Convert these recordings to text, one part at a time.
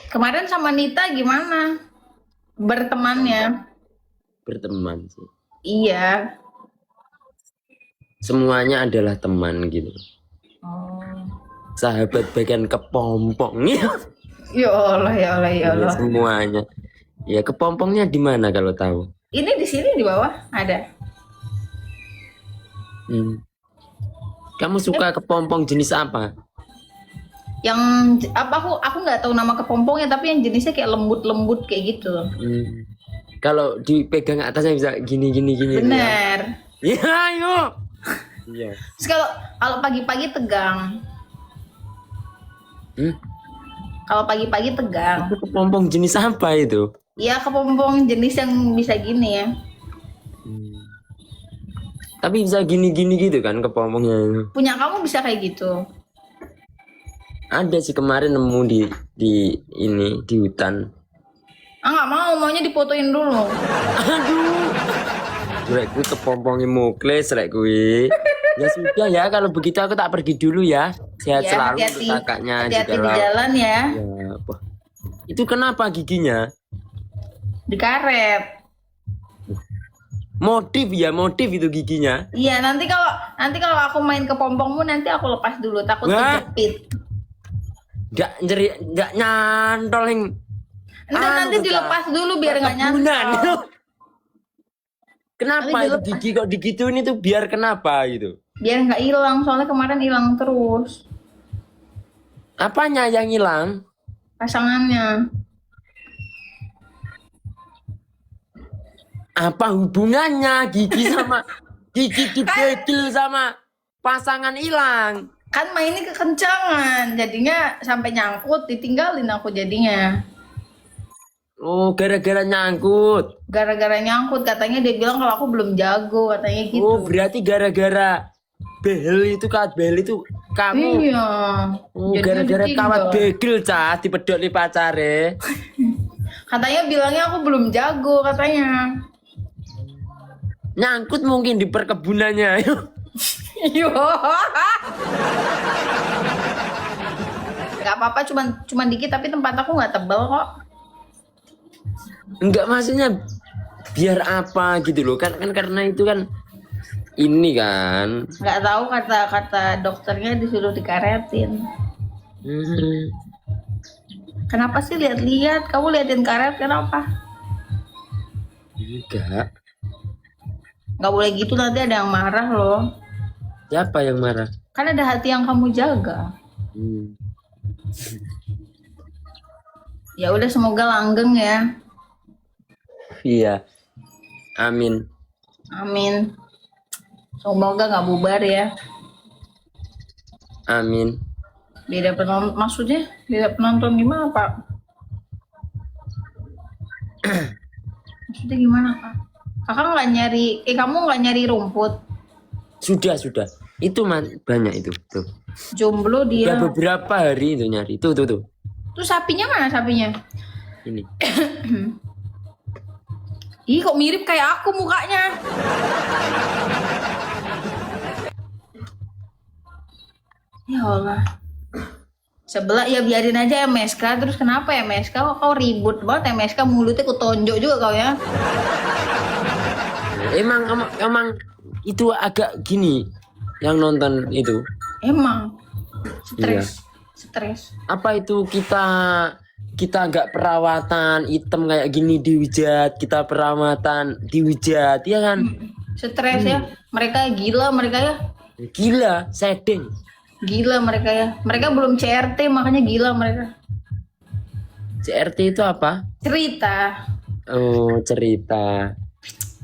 Kemarin sama Nita gimana? Bertemannya? Berteman sih. Iya. Semuanya adalah teman gitu. Oh. Sahabat bagian kepompong. Ya Allah, ya Allah, ya Ya, Allah. semuanya. Ya kepompongnya di mana kalau tahu? Ini di sini di bawah ada. Kamu suka kepompong jenis apa? Yang apa aku nggak tahu nama kepompongnya tapi yang jenisnya kayak lembut-lembut kayak gitu. Kalau dipegang atasnya bisa gini. Bener. Ya, ayo. Iya. Terus kalau pagi-pagi tegang. Kalau pagi-pagi tegang. Itu kepompong jenis apa itu? Iya kepompong jenis yang bisa gini ya. Tapi bisa gini gitu kan kepompongnya. Punya kamu bisa kayak gitu. Ada sih kemarin nemu di hutan. Ah nggak mau, maunya difotoin dulu. Aduh. Rek kuwi kepompongnya muklis rek kuwi. Ya sudah ya kalau begitu aku tak pergi dulu ya. Sehat Ya, selalu hati-hati. untuk kakaknya Hati-hati juga di lah. jalan ya. Ya, apa? Itu kenapa giginya? Dikaret. Motif itu giginya. Iya, nanti kalau aku main ke pompongmu nanti aku lepas dulu, takut Wah. kejepit. Enggak nyantol yang Entar nanti dilepas dulu biar nggak nyantol. Kenapa Nanti itu gigi kok digituin itu biar kenapa gitu? Biar nggak hilang, soalnya kemarin hilang terus Apanya yang hilang? pasangannya. Apa hubungannya gigi sama gigi dibegil sama pasangan hilang? Kan mainnya kekencangan, jadinya sampai nyangkut, ditinggalin aku jadinya. Oh, gara-gara nyangkut. Gara-gara nyangkut, katanya dia bilang kalau aku belum jago, katanya gitu. Oh, berarti gara-gara behel itu kamu. Iya. Oh, Jadinya gara-gara ditinggal. kawat begel cah dipedot di pacare. Katanya bilangnya aku belum jago, katanya. Nyangkut mungkin di perkebunannya. Iya. Gak apa-apa, cuman dikit tapi tempat aku nggak tebel kok. Enggak maksudnya biar apa gitu loh kan karena itu kan ini kan. Nggak tahu kata dokternya disuruh dikaretin. Kenapa sih lihat-lihat? Kamu liatin karet kenapa? Enggak. Nggak boleh gitu, nanti ada yang marah loh. Siapa yang marah? Kan ada hati yang kamu jaga. Ya udah, semoga langgeng ya. Iya. Amin. Amin. Semoga nggak bubar ya. Amin. Beda penonton, maksudnya beda penonton gimana Pak? Maksudnya gimana Pak? Kakak nggak nyari, kamu nggak nyari rumput? Sudah. Itu banyak itu. Tuh. Jomblo dia. Udah beberapa hari itu nyari. Tuh. Tuh sapinya mana sapinya? Ini. Ih kok mirip kayak aku mukanya. Ya Allah. Sebelah ya biarin aja MSK, terus kenapa MSK kok kau ribut banget MSK, mulutnya ku tonjok juga kau ya. Emang itu agak gini yang nonton itu. Emang Iya. stres. Apa itu kita nggak perawatan item kayak gini dihujat, kita perawatan dihujat ya kan? Stres ya. Mereka gila mereka ya. Gila, sedeng. Gila mereka ya. Mereka belum CRT makanya gila mereka. CRT itu apa? Cerita. Oh, cerita.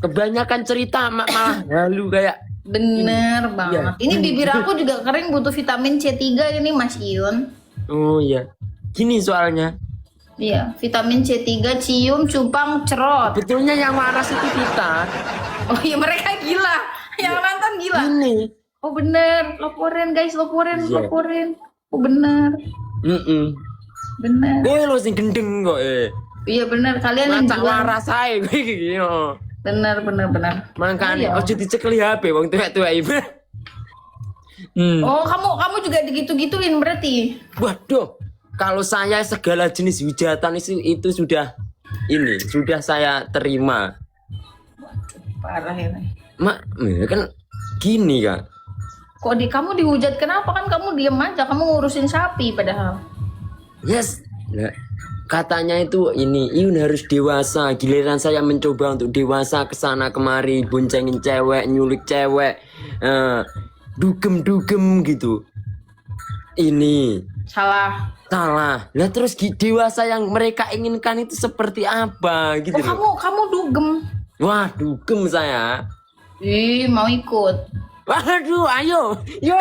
Kebanyakan cerita malah halu kayak. Bener banget. Ini bibir aku juga kering, butuh vitamin C3 ini Mas Ion. Oh iya. Gini soalnya. Iya, vitamin C3, cium, cupang, cerot. Betulnya yang waras itu kita. Oh iya mereka gila. Yang nonton gila. Ini. Oh bener, laporin guys, laporin. Iya. Oh bener, bener. Gue lo sing gendeng kok Iya bener, kalian yang Macak gila. waras ae gue iki yo. Bener. Makane Iya. ojo dicekeli HP wong tuwek-tuwek iki. Oh kamu juga digitu-gituin berarti. Waduh. kalau saya segala jenis hujatan itu sudah saya terima. Parah ini. Mak, kan gini Kak. Kok kamu dihujat kenapa? Kan kamu diem aja, kamu ngurusin sapi padahal. Yes. Nah, katanya itu Iyun harus dewasa. Giliran saya mencoba untuk dewasa kesana kemari, boncengin cewek, nyulik cewek, dugem gitu. Ini Salah. Lah terus dewasa yang mereka inginkan itu seperti apa gitu loh. Kamu dugem. Wah, dugem saya. Ih, mau ikut. Waduh, ayo. Yo.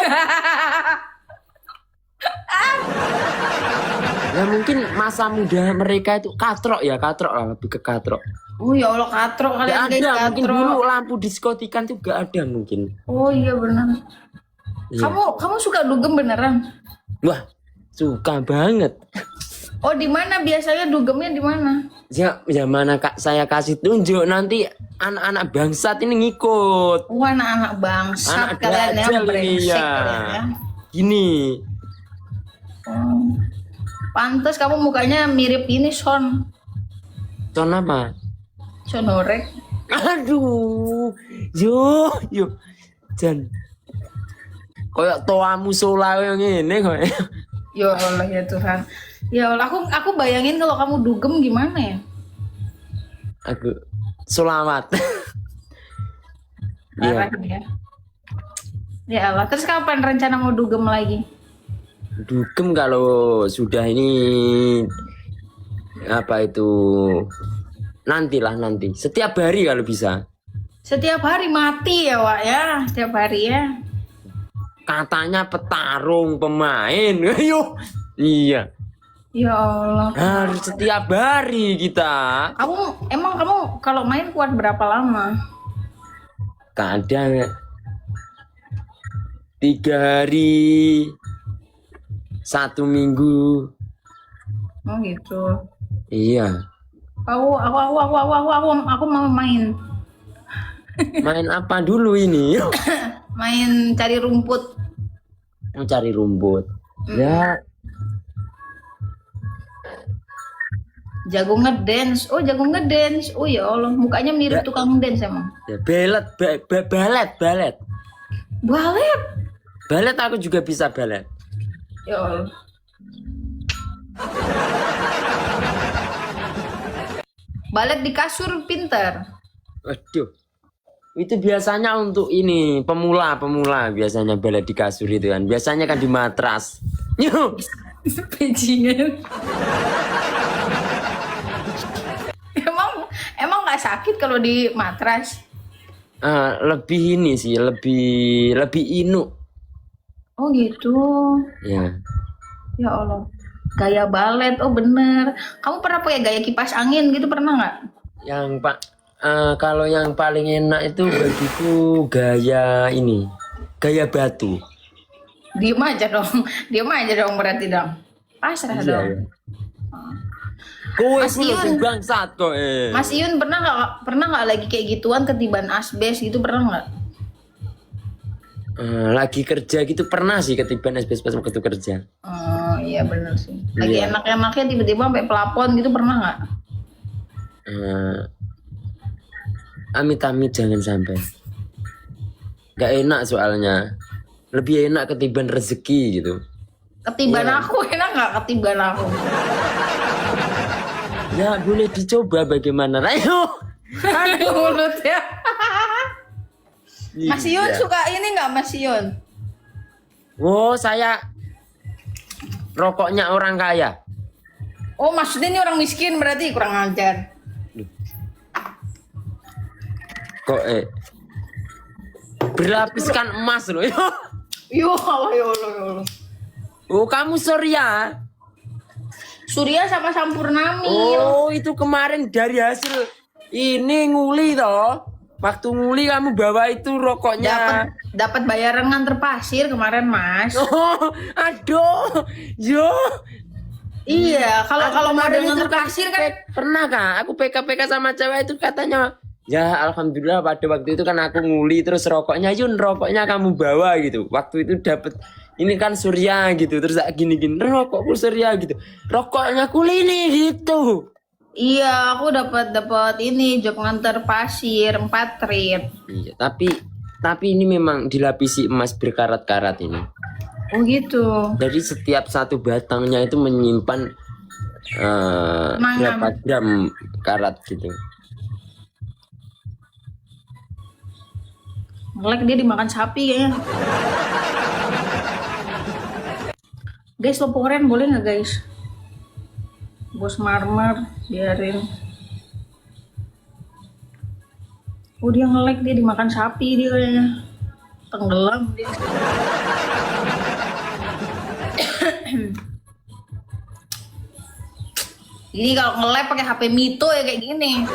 Ya mungkin masa muda mereka itu katrok lah, lebih ke katrok. Oh ya Allah, katrok kalian Gak guys, ada, mungkin katrok. dulu lampu diskotikan tuh gak ada mungkin. Oh iya benar. Iya. Kamu suka dugem beneran? Wah, suka banget. Oh, di mana biasanya dugemnya di mana? Ya mana Kak, saya kasih tunjuk nanti anak-anak bangsat ini ngikut. Anak-anak bangsat Anak kalian ya, dajal ini brengsek ya. kalian ya. Gini. Oh. Pantes kamu mukanya mirip ini Son. Son apa? Son Horek. Aduh. Yo. Jan. Kayak toa musola yang ini kok. Ya Allah ya Tuhan. Ya Allah, aku bayangin kalau kamu dugem gimana ya? Aku selamat. Parah ya. Ya Allah, terus kapan rencana mau dugem lagi? Dugem kalau sudah ini apa itu nanti. Setiap hari kalau bisa. Setiap hari mati ya Wak ya, setiap hari ya. Katanya petarung pemain. Ayo. Iya. Ya Allah. Harus setiap hari kita. Emang kamu kalau main kuat berapa lama? Kadang 3 hari, 1 minggu. Oh gitu. Iya. Aku mau main. Main apa dulu ini? Main cari rumput. Mencari rumput. Ya. Jago ngedance. Oh, jago ngedance. Oh ya Allah, mukanya mirip tukang dance emang. Ya balet. Balet. Balet aku juga bisa balet. Ya Allah. Balet di kasur pinter. Waduh. Itu biasanya untuk ini pemula biasanya balet di kasur itu kan. Biasanya kan di matras. Yuh. Bajingan. Emang nggak sakit kalau di matras? Lebih ini sih, lebih inu. Oh gitu. Ya. Ya Allah. Gaya balet, oh bener. Kamu pernah pakai gaya kipas angin gitu pernah nggak? Kalau yang paling enak itu bagiku gaya ini, gaya batu. Diem aja dong berarti dong. Pasrah Iya, dong. ya. Kowe Mas kulo Iyun. bangsat kok. Mas Iyun pernah nggak lagi kayak gituan ketiban asbes gitu pernah nggak? Lagi kerja gitu pernah sih ketiban SBS pas waktu kerja. Oh iya bener sih. Lagi Iya. enak-enaknya tiba-tiba sampai pelapon gitu pernah nggak? Amit-amit jangan sampai. Gak enak soalnya. Lebih enak ketiban rezeki gitu. Ketiban Iya. aku enak nggak ketiban aku? Ya boleh dicoba bagaimana. Ayo. Mulutnya. Mas Iyun Iya. suka ini nggak Mas Iyun? Oh saya rokoknya orang kaya. Oh maksudnya ini orang miskin berarti kurang ajar. Kok berlapiskan emas loh. Yo Allah ya Allah ya Allah. Oh kamu Surya. Surya sama Sampurnami. Oh itu kemarin dari hasil ini nguli toh. Waktu nguli kamu bawa itu rokoknya. Dapat bayaran nganter pasir kemarin Mas. Oh aduh. Yo. Iya, kalau model Kemarin nganter kan pasir kan pernah kak. Aku PK sama cewek itu katanya. Ya alhamdulillah pada waktu itu kan aku nguli terus rokoknya Yun rokoknya kamu bawa gitu. Waktu itu dapat ini kan Surya gitu, terus tak gini-gini, rokokku Surya gitu, rokoknya Kulini gitu. Iya, aku dapat ini job nganter pasir 4 trip. Iya, tapi ini memang dilapisi emas berkarat-karat ini. Oh gitu. Jadi setiap satu batangnya itu menyimpan berapa gram karat gitu. Ngelek dia dimakan sapi kayaknya. Guys, laporan boleh nggak guys? Bos Marmer, biarin. Oh dia ngelek, dia dimakan sapi dia kayaknya. Tenggelam dia. Ini kalau nge-lab pakai HP Mito ya kayak gini.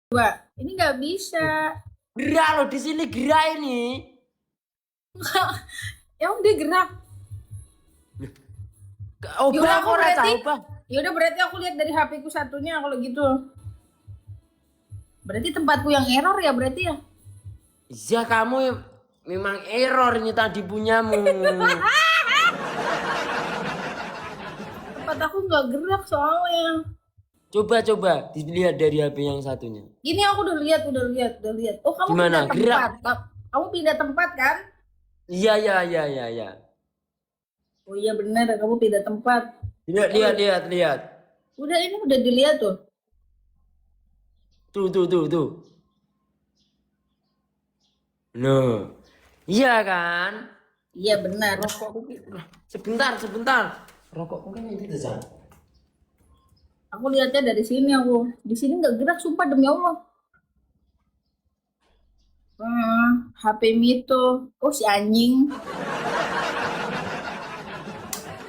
Dua, ini nggak bisa. Gerak loh di sini gerak ini. Ya udah gerak. Oh, Yaudah, aku berarti. Bang. Yaudah berarti aku lihat dari HP ku satunya kalau gitu. Berarti tempatku yang error ya berarti ya? Iya kamu memang error ini tadi punyamu. Tempat aku nggak gerak soalnya. Coba dilihat dari HP yang satunya. Ini aku udah lihat. Oh kamu Gimana? pindah tempat. Kamu pindah tempat kan? Iya. Oh iya benar, kamu pindah tempat. Lihat. Udah ini udah dilihat tuh. Tuh. No. Iya kan? Iya benar. Rokokku. Sebentar. Rokokku kan itu Zan. Aku lihatnya dari sini aku. Di sini nggak gerak sumpah demi Allah. HP Mito. Oh si anjing.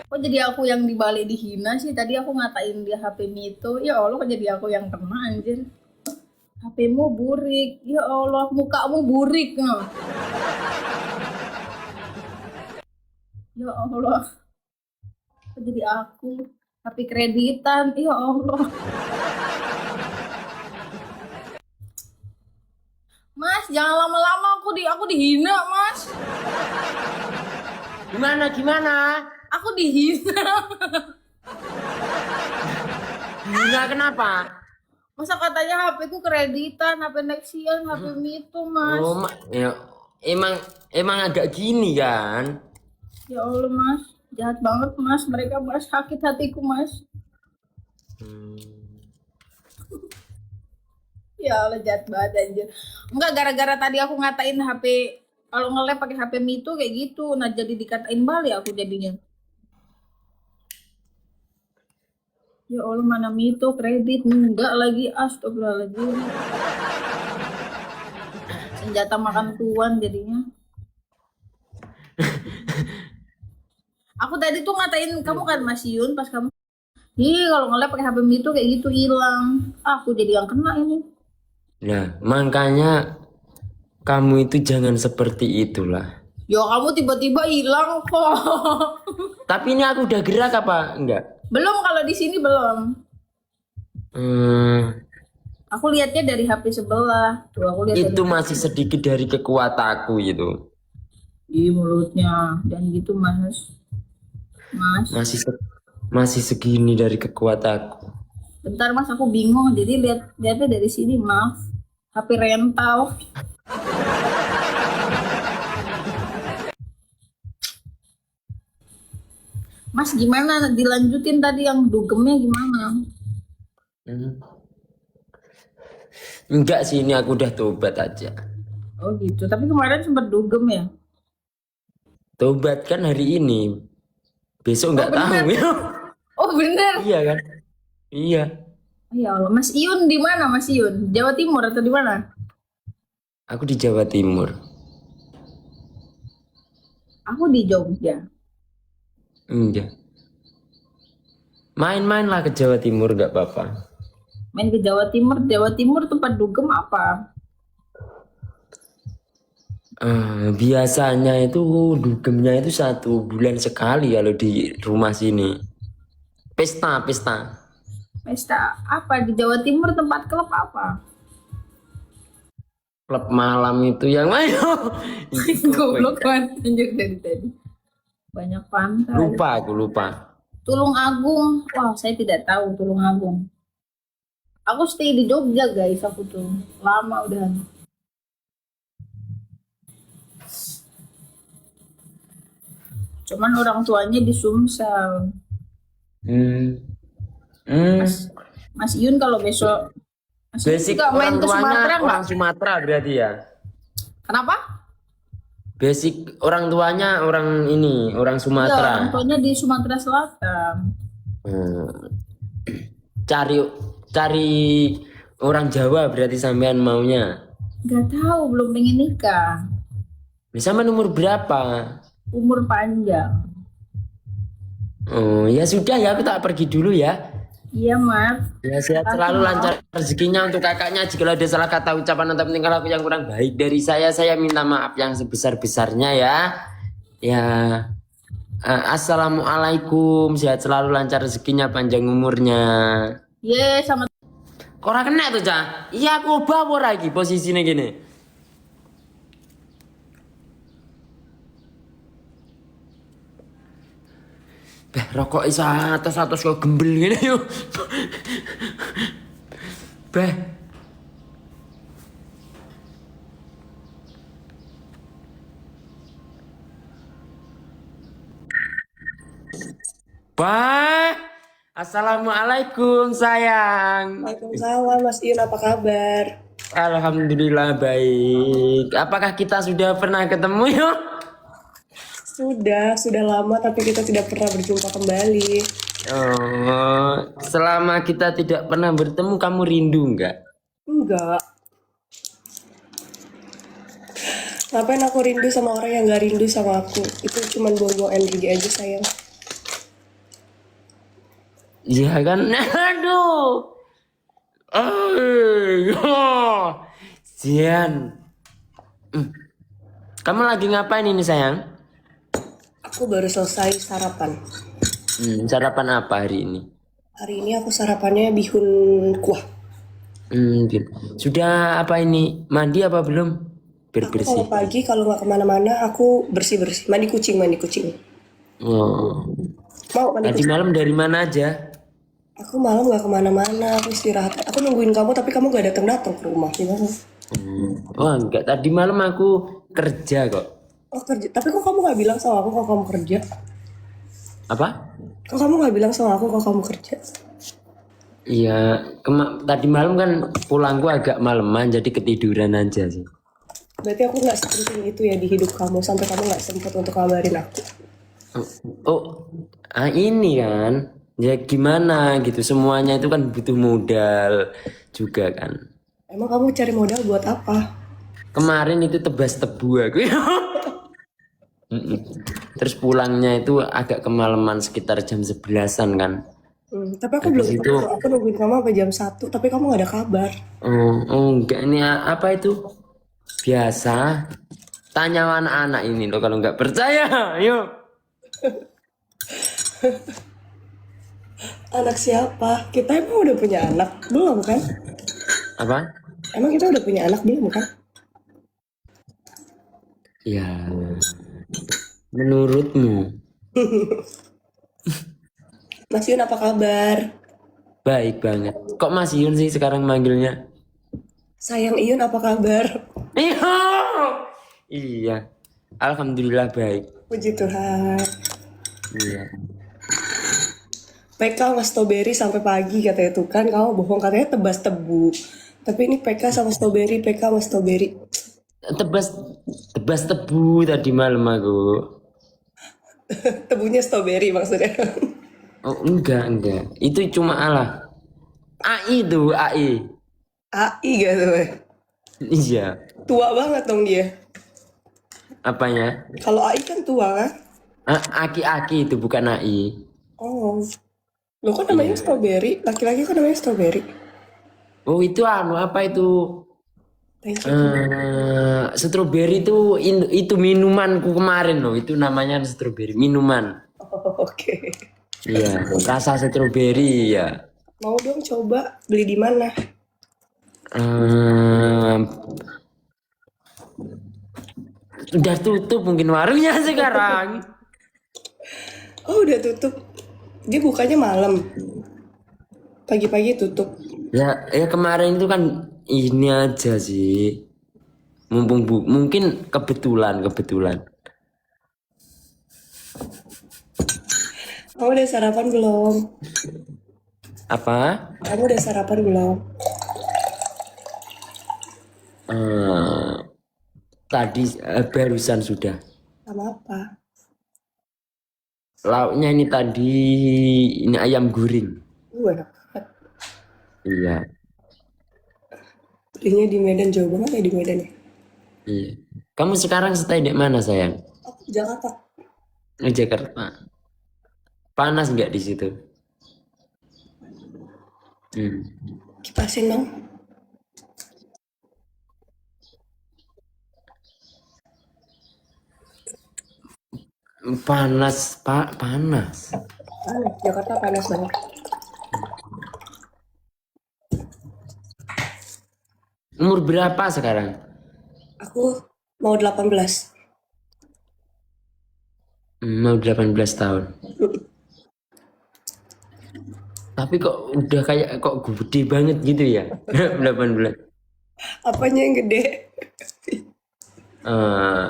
Kok jadi aku yang dibalik dihina sih? Tadi aku ngatain dia HP Mito. Ya Allah kok jadi aku yang kena anjir. HP-mu burik. Ya Allah mukamu burik. Ya Allah. Kok jadi aku? HP kreditan. Ya Allah. Mas, jangan lama-lama aku dihina, Mas. Gimana? Aku dihina. Enggak kenapa? Masa katanya HP ku kreditan, HP Nexian, HP Mito, Mas. Oh, ya, emang agak gini kan? Ya Allah, Mas. Jahat banget, Mas. Mereka Mas sakit hatiku, Mas. Ya Allah, jahat banget aja. Enggak gara-gara tadi aku ngatain HP kalau nge-lab pakai HP Mito kayak gitu. Nah, jadi dikatain balik aku jadinya. Ya Allah, mana Mito kredit enggak lagi, astagfirullahaladzim. Senjata makan tuan jadinya. Aku tadi tuh ngatain kamu kan Mas Yun pas kamu. Ih, kalau nge-lab pakai HP Mito kayak gitu hilang. Aku jadi yang kena ini. Nah, makanya kamu itu jangan seperti itulah. Ya kamu tiba-tiba hilang kok. Tapi ini aku udah gerak apa enggak? Belum, kalau di sini belum. Aku lihatnya dari HP sebelah. Tuh aku lihat Itu masih sedikit dari kekuatanku itu. di mulutnya dan gitu Mas. Masih segini dari kekuatanku. Bentar Mas, aku bingung. Jadi lihatnya dari sini, maaf. HP rental. Mas gimana dilanjutin tadi yang dugemnya gimana? Enggak sih, ini aku udah tobat aja. Oh gitu. Tapi kemarin sempat dugem ya? Tobat kan hari ini. Besok nggak tahu ya. Oh bener. Iya kan? Iya. Ya Allah, Mas Iun di mana Mas Iun? Jawa Timur atau di mana? Aku di Jawa Timur. Aku di Jogja. Iya. Main-main lah ke Jawa Timur nggak apa-apa. Main ke Jawa Timur tempat dugem apa? Biasanya itu dugemnya itu 1 bulan sekali kalau di rumah sini. Pesta, pesta. Pesta apa di Jawa Timur, tempat klub apa? Klub malam itu yang ayo. Goblok banget anjir dari tadi. Banyak pantai. Lupa aku lupa. Tulung Agung. Wah, saya tidak tahu Tulung Agung. Aku stay di Jogja, guys. Aku tuh lama udah. Cuman orang tuanya di Sumsel. Hmm. Hmm. Mas Yun kalau besok Mas Yun Basic juga main orang ke tuanya Sumatera orang nggak? Sumatera berarti ya. Kenapa? Basic orang tuanya orang ini, orang Iya, Sumatera. orang tuanya di Sumatera Selatan. Hmm. Cari cari orang Jawa berarti sampean maunya. Gak tahu, belum pengen nikah. Sampean umur berapa? Umur panjang. Oh, ya sudah ya, aku tak pergi dulu ya. Iya, Mas. Ya sehat selalu, lancar rezekinya untuk kakaknya. Jika ada salah kata ucapan atau tingkah laku yang kurang baik dari saya minta maaf yang sebesar-besarnya ya. Ya, assalamualaikum, sehat selalu, lancar rezekinya, panjang umurnya. Ye, sama Orang kena tuh cah. Iya aku bawa lagi posisinya gini. Beh, rokok isa atas kok gembel gini yuk. Beh. Bah. Assalamualaikum sayang. Waalaikumsalam Mas Iun, apa kabar? Alhamdulillah baik. Apakah kita sudah pernah ketemu yuk? Sudah lama tapi kita tidak pernah berjumpa kembali. Oh, selama kita tidak pernah bertemu, kamu rindu nggak? Enggak. Ngapain aku rindu sama orang yang gak rindu sama aku? Itu cuman buang-buang energi aja sayang. Iya kan? Aduh. Zian. Kamu lagi ngapain ini sayang? Aku baru selesai sarapan. Sarapan apa hari ini? Hari ini aku sarapannya bihun kuah. Gitu. Sudah apa ini? Mandi apa belum? Aku Bersih. kalau pagi kalau nggak kemana-mana aku bersih-bersih. Mandi kucing. Oh. Mau mandi Tadi kucing? malam dari mana aja? Aku malam nggak kemana-mana. Aku istirahat. Aku nungguin kamu tapi kamu gak datang-datang ke rumah. Gimana? Oh enggak, tadi malam aku kerja kok. Oh kerja. Tapi kok kamu nggak bilang sama aku kalau kamu kerja? Apa? Kok kamu nggak bilang sama aku kalau kamu kerja? Iya, tadi malam kan pulangku agak maleman jadi ketiduran aja sih. Berarti aku nggak sepenting itu ya di hidup kamu sampai kamu nggak sempat untuk kabarin aku. Ini kan ya gimana gitu, semuanya itu kan butuh modal juga kan. Emang kamu cari modal buat apa? Kemarin itu tebas tebu aku. Terus pulangnya itu agak kemalaman sekitar jam 11-an kan. Tapi aku belum itu tahu. Aku nungguin kamu sampai jam 1, tapi kamu nggak ada kabar. Enggak, ini apa itu? Biasa. Tanya anak-anak ini loh kalau nggak percaya. Yuk. Anak siapa? Kita emang udah punya anak? Belum kan? Apa? Emang kita udah punya anak belum kan? Ya. Menurutmu? Mas Yun apa kabar? Baik banget. Kok Mas Yun sih sekarang manggilnya? Sayang Iyun apa kabar? Iya. Iya. Alhamdulillah baik. Puji Tuhan. Iya. PK sama strawberry sampai pagi katanya tuh kan. Kamu bohong katanya tebas tebu. Tapi ini PK sama strawberry, PK sama strawberry. Tebas tebu tadi malam aku. Tebunya strawberry maksudnya. Oh enggak. Itu cuma Allah. AI tuh AI. AI gak tuh? Iya. Tua banget dong dia. Apanya? Kalau AI kan tua kan? Aki-aki itu bukan AI. Oh. Lo kok namanya strawberry? Laki-laki kok namanya strawberry? Oh itu apa itu? Thank you. Strawberry itu minumanku kemarin loh. Itu namanya strawberry minuman. Oh, oke. Iya, rasa stroberi ya. Mau dong coba beli di mana? Ehm, udah tutup mungkin warungnya sekarang. Oh udah tutup. Dia bukanya malam. Pagi-pagi tutup. Ya kemarin itu kan ini aja sih. Mungkin kebetulan. Kamu udah sarapan belum? Apa? Kamu udah sarapan belum? Eh, tadi barusan sudah. Sama apa? Lauknya ini tadi ini ayam goreng. Enak banget. Iya, Belinya di Medan, jauh banget ya di Medan ya? iya. Kamu sekarang stay di mana sayang? Aku Jakarta. Di Jakarta. Panas nggak di situ? Hmm. Kipasin dong. Panas, Pak, panas. Panas. Jakarta panas banget. Umur berapa sekarang? Aku mau 18. Mau 18 tahun. Tapi kok udah kayak kok gede banget gitu ya? 18. Apanya yang gede? Eh,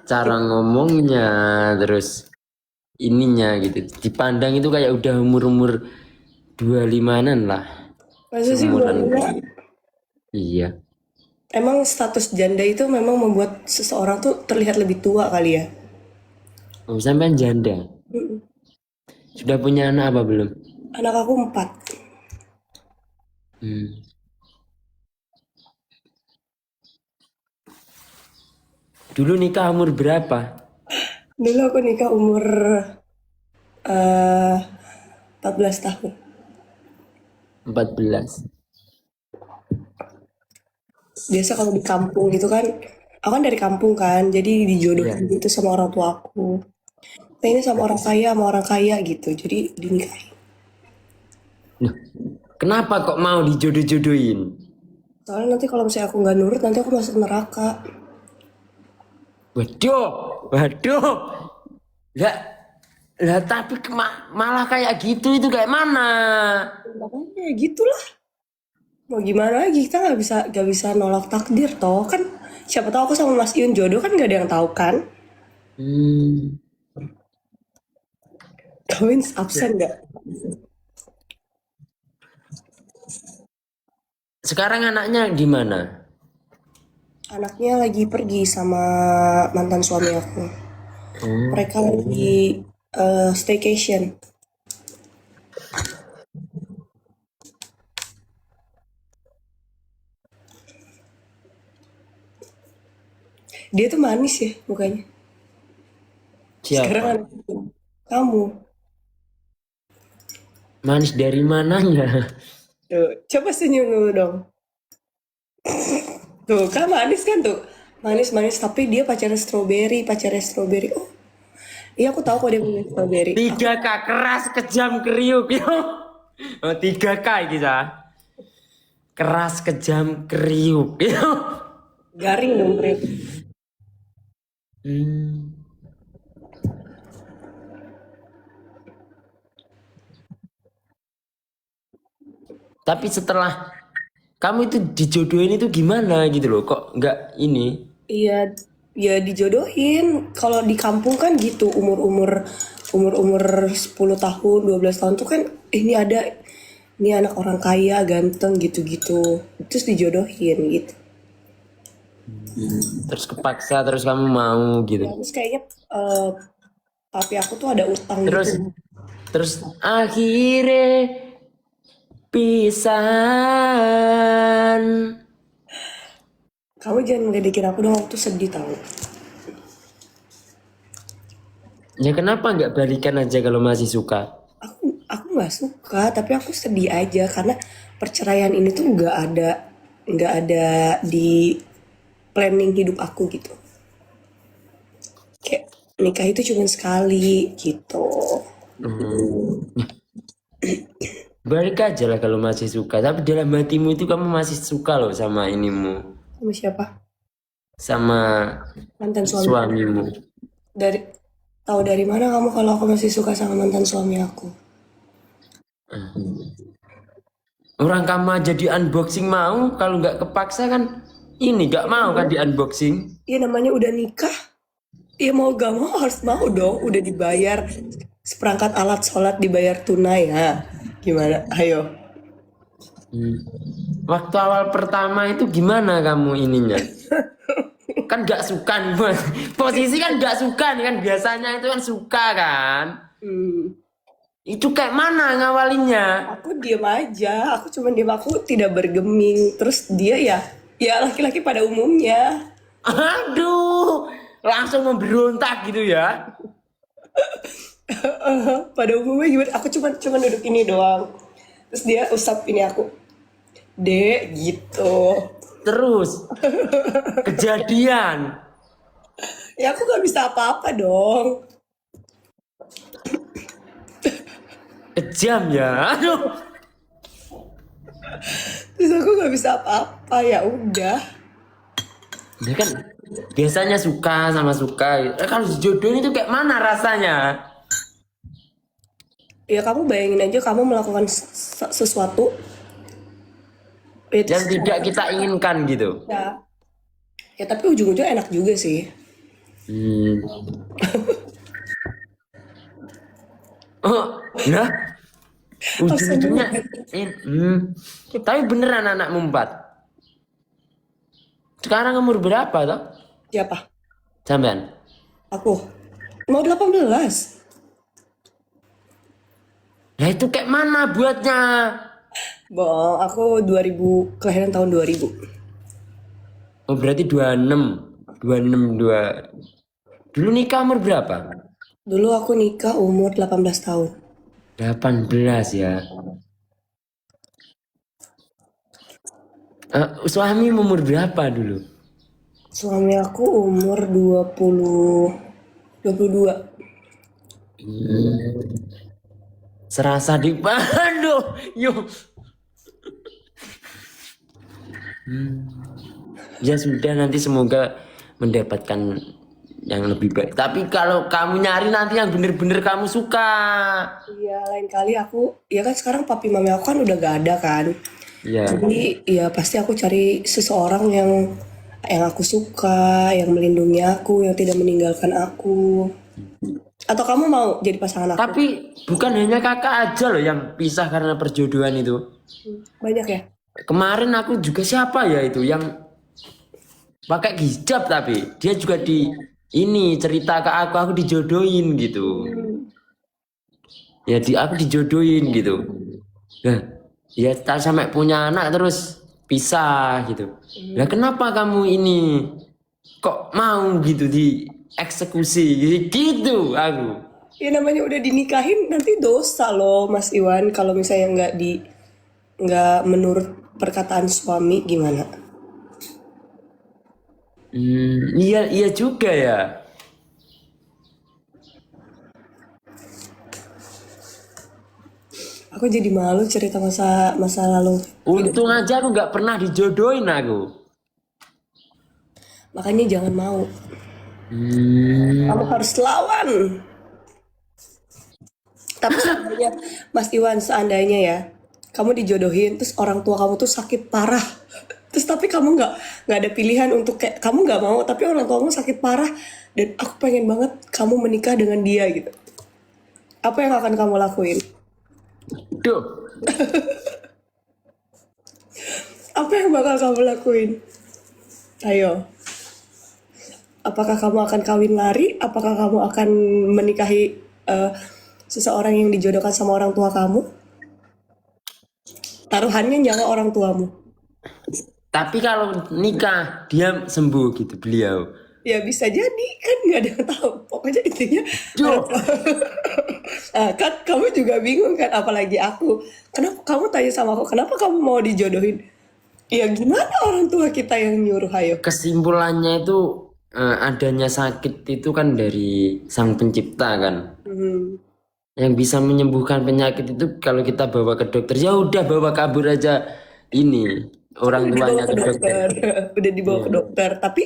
cara ngomongnya terus ininya gitu. Dipandang itu kayak udah umur-umur 25-an lah. Masa sih Seumuran. bulan? Iya. Emang status janda itu memang membuat seseorang tuh terlihat lebih tua kali ya? Oh, sampean janda. Mm-mm. Sudah punya anak apa belum? Anak aku 4. Hmm. Dulu nikah umur berapa? Dulu aku nikah umur eh 14 tahun. 14. Biasa kalau di kampung gitu kan, aku kan dari kampung kan, jadi Iya. dijodohin gitu sama orang tua aku. Nah ini sama orang kaya gitu, jadi dinikahin. Loh, kenapa kok mau dijodoh-jodohin? Soalnya nanti kalau misalnya aku nggak nurut, nanti aku masuk neraka. Waduh, waduh. Lah, lah tapi malah kayak gitu itu kayak mana? Makanya ya gitulah. Mau gimana lagi, kita nggak bisa nolak takdir toh kan. Siapa tahu aku sama Mas Iun jodoh kan nggak ada yang tahu kan. Hmm. Kawin absen nggak? Sekarang anaknya gimana? Anaknya lagi pergi sama mantan suami aku. Oh, Mereka lagi staycation. Dia tuh manis ya mukanya. Sekarang siapa? anak kamu. Manis dari mananya? Tuh, coba senyum dulu dong. Tuh, kan manis kan tuh. Manis-manis tapi dia pacarnya strawberry. Oh, iya aku tahu kok dia punya strawberry. Aku 3K keras kejam kriuk yo. Oh, 3K kita. Keras kejam kriuk yo. garing dong, Prit. Hmm. Tapi setelah kamu itu dijodohin itu gimana gitu loh? Kok nggak ini? Iya, ya dijodohin. Kalau di kampung kan gitu, umur-umur 10 tahun, 12 tahun tuh kan ini anak orang kaya, ganteng gitu-gitu. Terus dijodohin gitu. Terus kepaksa terus kamu mau gitu. Ya, terus kayaknya papi aku tuh ada utang Terus gitu. terus akhirnya pisan. Kamu jangan ngeledekin aku dong, aku tuh sedih tau. Ya kenapa nggak balikan aja kalau masih suka? Aku nggak suka, tapi aku sedih aja karena perceraian ini tuh nggak ada di planning hidup aku gitu. Kayak nikah itu cuma sekali gitu. Oh. Balik aja lah kalau masih suka. Tapi dalam hatimu itu kamu masih suka loh sama inimu, Sama siapa? sama Mantan suami. suamimu. Tahu dari mana kamu kalau aku masih suka sama mantan suami aku? Orang kamu aja di unboxing mau, kalau nggak kepaksa kan ini nggak mau kan di unboxing. Iya namanya udah nikah. Iya mau gak mau harus mau dong. Udah dibayar seperangkat alat sholat dibayar tunai ya. Gimana? Ayo. Waktu awal pertama itu gimana kamu ininya? Kan nggak suka nih, Mas. Posisi kan nggak suka nih kan, biasanya itu kan suka kan. Hmm, Itu kayak mana ngawalinnya? aku diem aja. Aku cuma diem. Aku tidak bergeming. Terus dia ya laki-laki pada umumnya. Aduh, langsung memberontak gitu ya. Pada umumnya gimana? Aku cuma duduk ini doang. Terus dia usap ini aku. Dek gitu. Terus kejadian. Ya aku gak bisa apa-apa dong. Kejam ya. Aduh. Terus aku gak bisa apa-apa, ya udah. Dia kan biasanya suka sama suka. Kalau dijodohin itu kayak mana rasanya? Ya kamu bayangin aja kamu melakukan sesuatu itu Yang tidak kita inginkan gitu. ya tapi ujung-ujungnya enak juga sih. Hmm. Oh, nah, ujung-ujungnya. Tapi beneran anakmu 4. Sekarang umur berapa toh? Siapa? Sampean? Aku mau 18. Nah itu kayak mana buatnya? Bohong, aku 2000, kelahiran tahun 2000. Oh berarti 26. 26. Dulu nikah umur berapa? Dulu aku nikah umur 18 tahun. 18 ya. Suami umur berapa dulu? Suami aku umur 22. Serasa di Bandung. Yuk. Ya sudah, nanti semoga mendapatkan yang lebih baik. Tapi kalau kamu nyari nanti yang bener-bener kamu suka. Iya, lain kali ya kan sekarang papi mami aku kan udah gak ada kan. Ya. Jadi ya pasti aku cari seseorang yang aku suka, yang melindungi aku, yang tidak meninggalkan aku. Atau kamu mau jadi pasangan aku? Tapi bukan hanya kakak aja loh yang pisah karena perjodohan itu. Banyak ya? Kemarin aku juga siapa ya itu yang pakai hijab, tapi dia juga ini cerita ke aku dijodohin gitu. Ya aku dijodohin gitu. Nah, ya tak sampai punya anak terus pisah gitu. Nah, kenapa kamu ini kok mau gitu dieksekusi gitu aku? Ya namanya udah dinikahin nanti dosa loh Mas Iwan kalau misalnya nggak menurut perkataan suami gimana? Iya juga ya. Aku jadi malu cerita masa lalu. Untung aja aku nggak pernah dijodohin aku. Makanya jangan mau. Kamu harus lawan. Tapi seandainya Mas Iwan, seandainya ya kamu dijodohin terus orang tua kamu tuh sakit parah. Terus tapi kamu nggak ada pilihan untuk kayak kamu nggak mau tapi orang tua kamu sakit parah dan aku pengen banget kamu menikah dengan dia gitu. Apa yang akan kamu lakuin? Duh, Apa yang bakal kamu lakuin? Ayo. Apakah kamu akan kawin lari? Apakah kamu akan menikahi seseorang yang dijodohkan sama orang tua kamu? Taruhannya nyawa orang tuamu. tapi kalau nikah dia sembuh gitu beliau. Ya bisa jadi kan nggak ada yang tahu. Pokoknya intinya. Duh, Kan kamu juga bingung kan apalagi aku. Kenapa kamu tanya sama aku? Kenapa kamu mau dijodohin? Ya gimana orang tua kita yang nyuruh ayo? kesimpulannya itu adanya sakit itu kan dari sang pencipta kan. Yang bisa menyembuhkan penyakit itu kalau kita bawa ke dokter. Ya udah bawa kabur aja ini Kan orang udah dibawa tuanya ke ke dokter. dokter, udah dibawa Iya. ke dokter. Tapi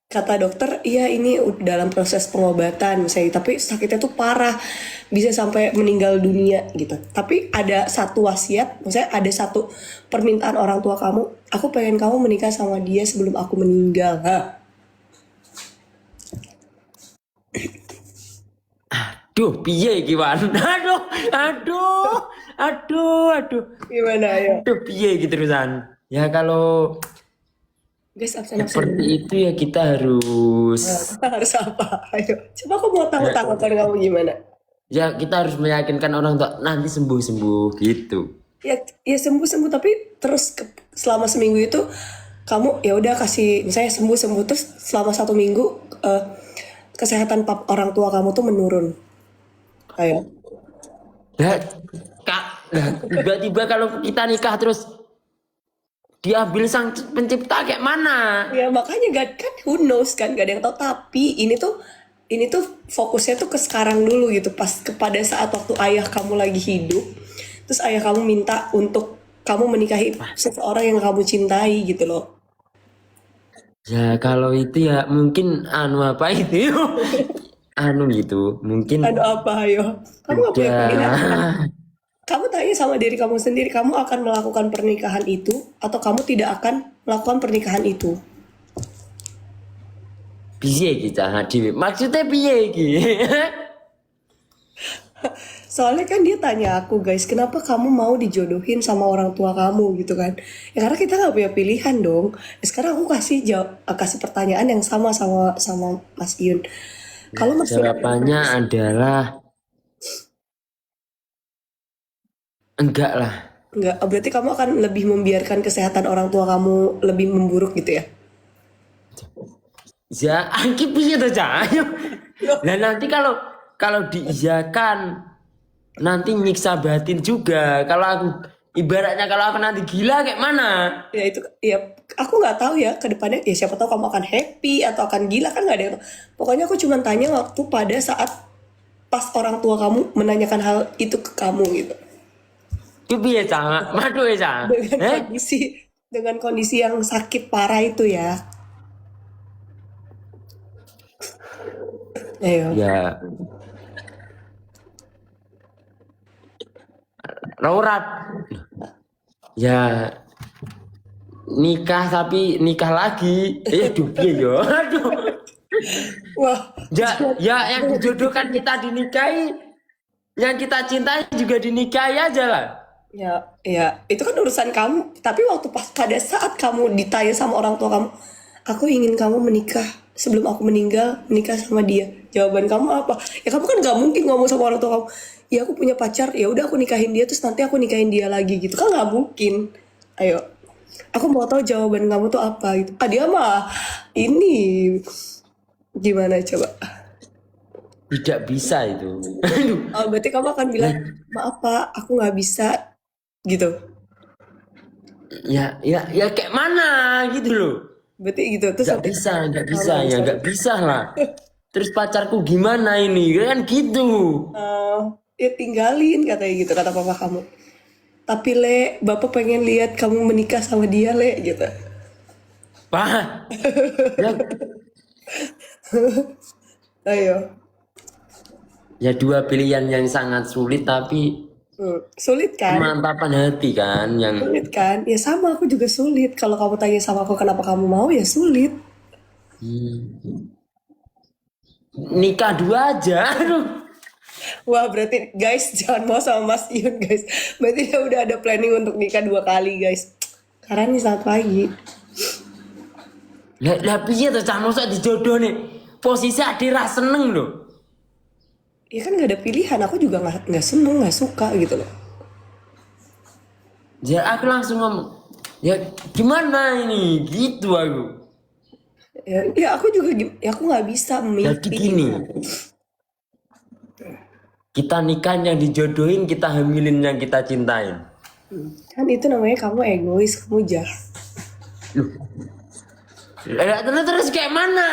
kata dokter, iya ini udah dalam proses pengobatan misalnya. Tapi sakitnya tuh parah, bisa sampai meninggal dunia gitu. Tapi ada satu wasiat, maksudnya ada satu permintaan orang tua kamu. Aku pengen kamu menikah sama dia sebelum aku meninggal. Hah? Duh, piye iki Wan? Aduh. Gimana ya? Aduh, piye gitu terusan. Ya kalau Guys, absen-absen seperti dulu. itu ya kita harus Kita harus apa? Ayo, coba aku mau tahu ya, tanggapan kamu gimana. kita harus meyakinkan orang tua nanti sembuh gitu. Ya sembuh-sembuh tapi terus selama seminggu itu kamu ya udah kasih misalnya sembuh-sembuh terus selama 1 minggu eh, kesehatan orang tua kamu tuh menurun. Ayo. Lah, Kak, lah tiba-tiba kalau kita nikah terus diambil sang pencipta kayak mana? Ya makanya gak kan who knows kan gak ada yang tahu tapi ini tuh fokusnya tuh ke sekarang dulu gitu pas kepada saat waktu ayah kamu lagi hidup terus ayah kamu minta untuk kamu menikahi seseorang yang kamu cintai gitu loh. Ya kalau itu ya mungkin anu apa itu? Anu gitu, mungkin Aduh apa ayo kamu gak punya pilihan kan? udah Kamu tanya sama diri kamu sendiri, kamu akan melakukan pernikahan itu atau kamu tidak akan melakukan pernikahan itu? piye kita dhewe. Maksudnya piye iki? Soalnya kan dia tanya aku guys, kenapa kamu mau dijodohin sama orang tua kamu gitu kan? Ya karena kita nggak punya pilihan dong. Sekarang aku kasih pertanyaan yang sama sama Mas Iyun. Kalau Mas Iyun Jawabannya adalah enggak lah. nggak, berarti kamu akan lebih membiarkan kesehatan orang tua kamu lebih memburuk gitu ya? Ya, angki piye to, Cak? Ayo. Nah, nanti kalau diiyakan nanti nyiksa batin juga. Kalau aku ibaratnya kalau aku nanti gila kayak mana? Ya itu ya aku nggak tahu ya ke depannya ya siapa tahu kamu akan happy atau akan gila kan nggak ada yang tahu. Pokoknya aku cuma tanya waktu pada saat pas orang tua kamu menanyakan hal itu ke kamu gitu Ki piye, Cak? Madu ya, Cak? dengan kondisi yang sakit parah itu ya. Ayo. Ya, Raurat. Ya, nikah tapi nikah lagi. Aduh, piye yo? Aduh. Wah, Ya, yang dijodohkan kita dinikahi, yang kita cintai juga dinikahi aja lah. ya itu kan urusan kamu. Tapi waktu pada saat kamu ditanya sama orang tua kamu, aku ingin kamu menikah sebelum aku meninggal, menikah sama dia. Jawaban kamu apa? Ya kamu kan nggak mungkin ngomong sama orang tua kamu. Ya aku punya pacar, ya udah aku nikahin dia terus nanti aku nikahin dia lagi gitu kan nggak mungkin. Ayo, aku mau tahu jawaban kamu tuh apa gitu. Ah dia mah ini gimana coba? Tidak bisa itu. Aduh. Oh, berarti kamu akan bilang maaf pak, aku nggak bisa gitu. Ya kayak mana gitu loh. Berarti gitu terus Nggak nanti bisa, nggak bisa, nggak ya nggak bisa lah. Terus pacarku gimana ini? Kan gitu. ya tinggalin katanya gitu kata papa kamu. Tapi le, bapak pengen lihat kamu menikah sama dia le gitu. Wah, ya, Ayo. ya dua pilihan yang sangat sulit tapi Sulit kan? kemantapan hati kan yang Sulit kan? Ya sama aku juga sulit. Kalau kamu tanya sama aku kenapa kamu mau ya sulit. nikah dua aja. Aduh. Wah berarti guys jangan mau sama Mas Iyun guys. Berarti dia udah ada planning untuk nikah 2 kali guys. Karena ini selamat pagi. Lah piye to cah mosok dijodoh nih. Posisi adira seneng loh. Ya kan nggak ada pilihan. Aku juga nggak seneng nggak suka gitu loh. Ya aku langsung ngomong, ya gimana ini? Gitu aku. Ya aku juga ya aku nggak bisa Jadi memilih. gini, kita nikah yang dijodohin, kita hamilin yang kita cintain. Kan itu namanya kamu egois, kamu jahat. Terus kayak mana?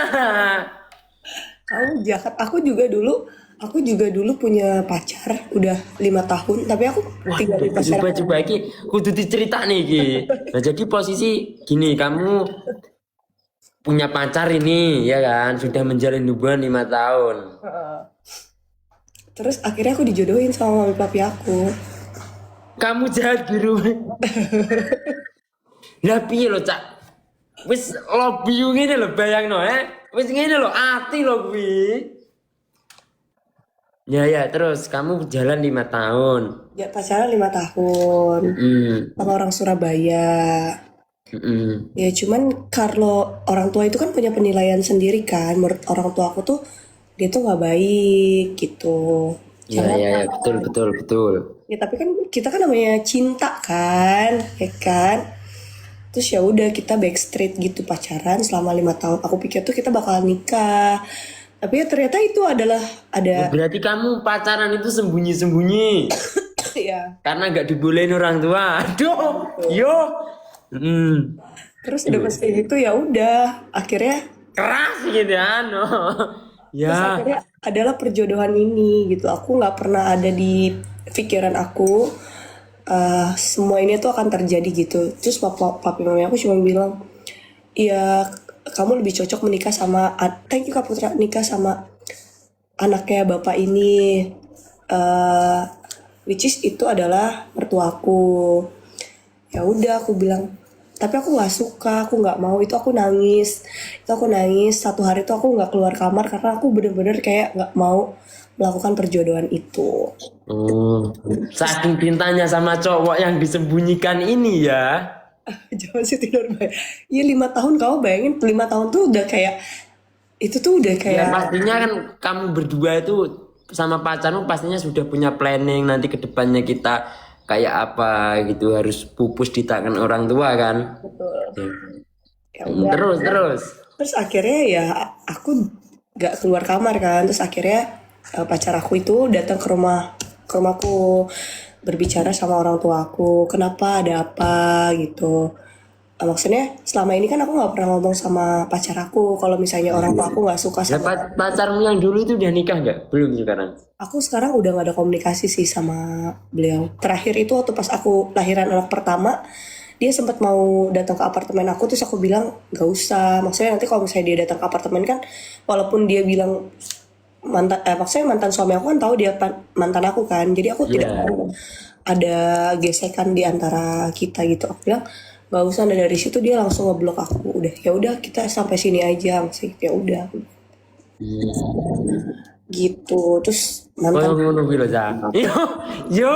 Kamu jahat. Aku juga dulu Aku juga dulu punya pacar udah 5 tahun, tapi aku Wah, tinggal di pacar aku. coba iki kudu dicerita nih iki. Nah, jadi posisi gini, kamu punya pacar ini ya kan, sudah menjalin hubungan 5 tahun. Terus akhirnya aku dijodohin sama mami papi aku. Kamu jahat biru. Lah piye lo, Cak? Wis lobby ngene lho bayangno Wis ngene lho ati lho kuwi. Ya terus kamu jalan 5 tahun. Ya pacaran 5 tahun sama orang Surabaya. Ya cuman kalau orang tua itu kan punya penilaian sendiri kan. Menurut orang tua aku tuh dia tuh nggak baik gitu. Ya betul. Ya tapi kan kita kan namanya cinta kan, ya kan. Terus ya udah kita backstreet gitu pacaran selama 5 tahun. Aku pikir tuh kita bakalan nikah. Tapi ya ternyata itu adalah ada Berarti kamu pacaran itu sembunyi-sembunyi ya. karena nggak dibolehin orang tua. Aduh, yo. Terus udah pas kayak gitu ya udah akhirnya Keras gitu kan. terus Ya. akhirnya adalah perjodohan ini gitu. Aku nggak pernah ada di pikiran aku semua ini tuh akan terjadi gitu. Terus papi mami aku cuma bilang, iya kamu lebih cocok menikah sama thank you Kak Putra, nikah sama anaknya bapak ini, which is itu adalah mertuaku. Ya udah aku bilang, tapi aku nggak suka, aku nggak mau. Itu aku nangis, satu hari itu aku nggak keluar kamar karena aku bener-bener kayak nggak mau melakukan perjodohan itu. Saking cintanya sama cowok yang disembunyikan ini ya. Jangan sih tidur banyak. Iya 5 tahun, kamu bayangin 5 tahun tuh udah kayak itu tuh udah Ya kayak pastinya kan kamu berdua itu sama pacarmu pastinya sudah punya planning nanti ke depannya kita kayak apa gitu, harus pupus di tangan orang tua kan. ya udah. Terus. Terus akhirnya ya aku nggak keluar kamar kan. Terus akhirnya pacar aku itu datang ke rumahku berbicara sama orang tua aku. Kenapa, ada apa gitu. Maksudnya selama ini kan aku nggak pernah ngomong sama pacar aku kalau misalnya orang tua aku nggak suka Ya, sama pacarmu yang dulu itu udah nikah nggak? Belum sekarang. aku. Sekarang udah nggak ada komunikasi sih sama beliau. Terakhir itu waktu pas aku lahiran anak pertama, dia sempat mau datang ke apartemen aku. Terus aku bilang nggak usah. Maksudnya nanti kalau misalnya dia datang ke apartemen kan, walaupun dia bilang maksudnya mantan suami aku kan tahu dia mantan aku kan. Jadi aku tidak Iya. mau ada gesekan di antara kita gitu. Aku bilang nggak usah. Dan dari situ dia langsung ngeblok aku. Udah ya udah kita sampai sini aja. Maksudnya ya udah gitu. Terus Oh, mantan ngono kuwi lho, Cak. Yo.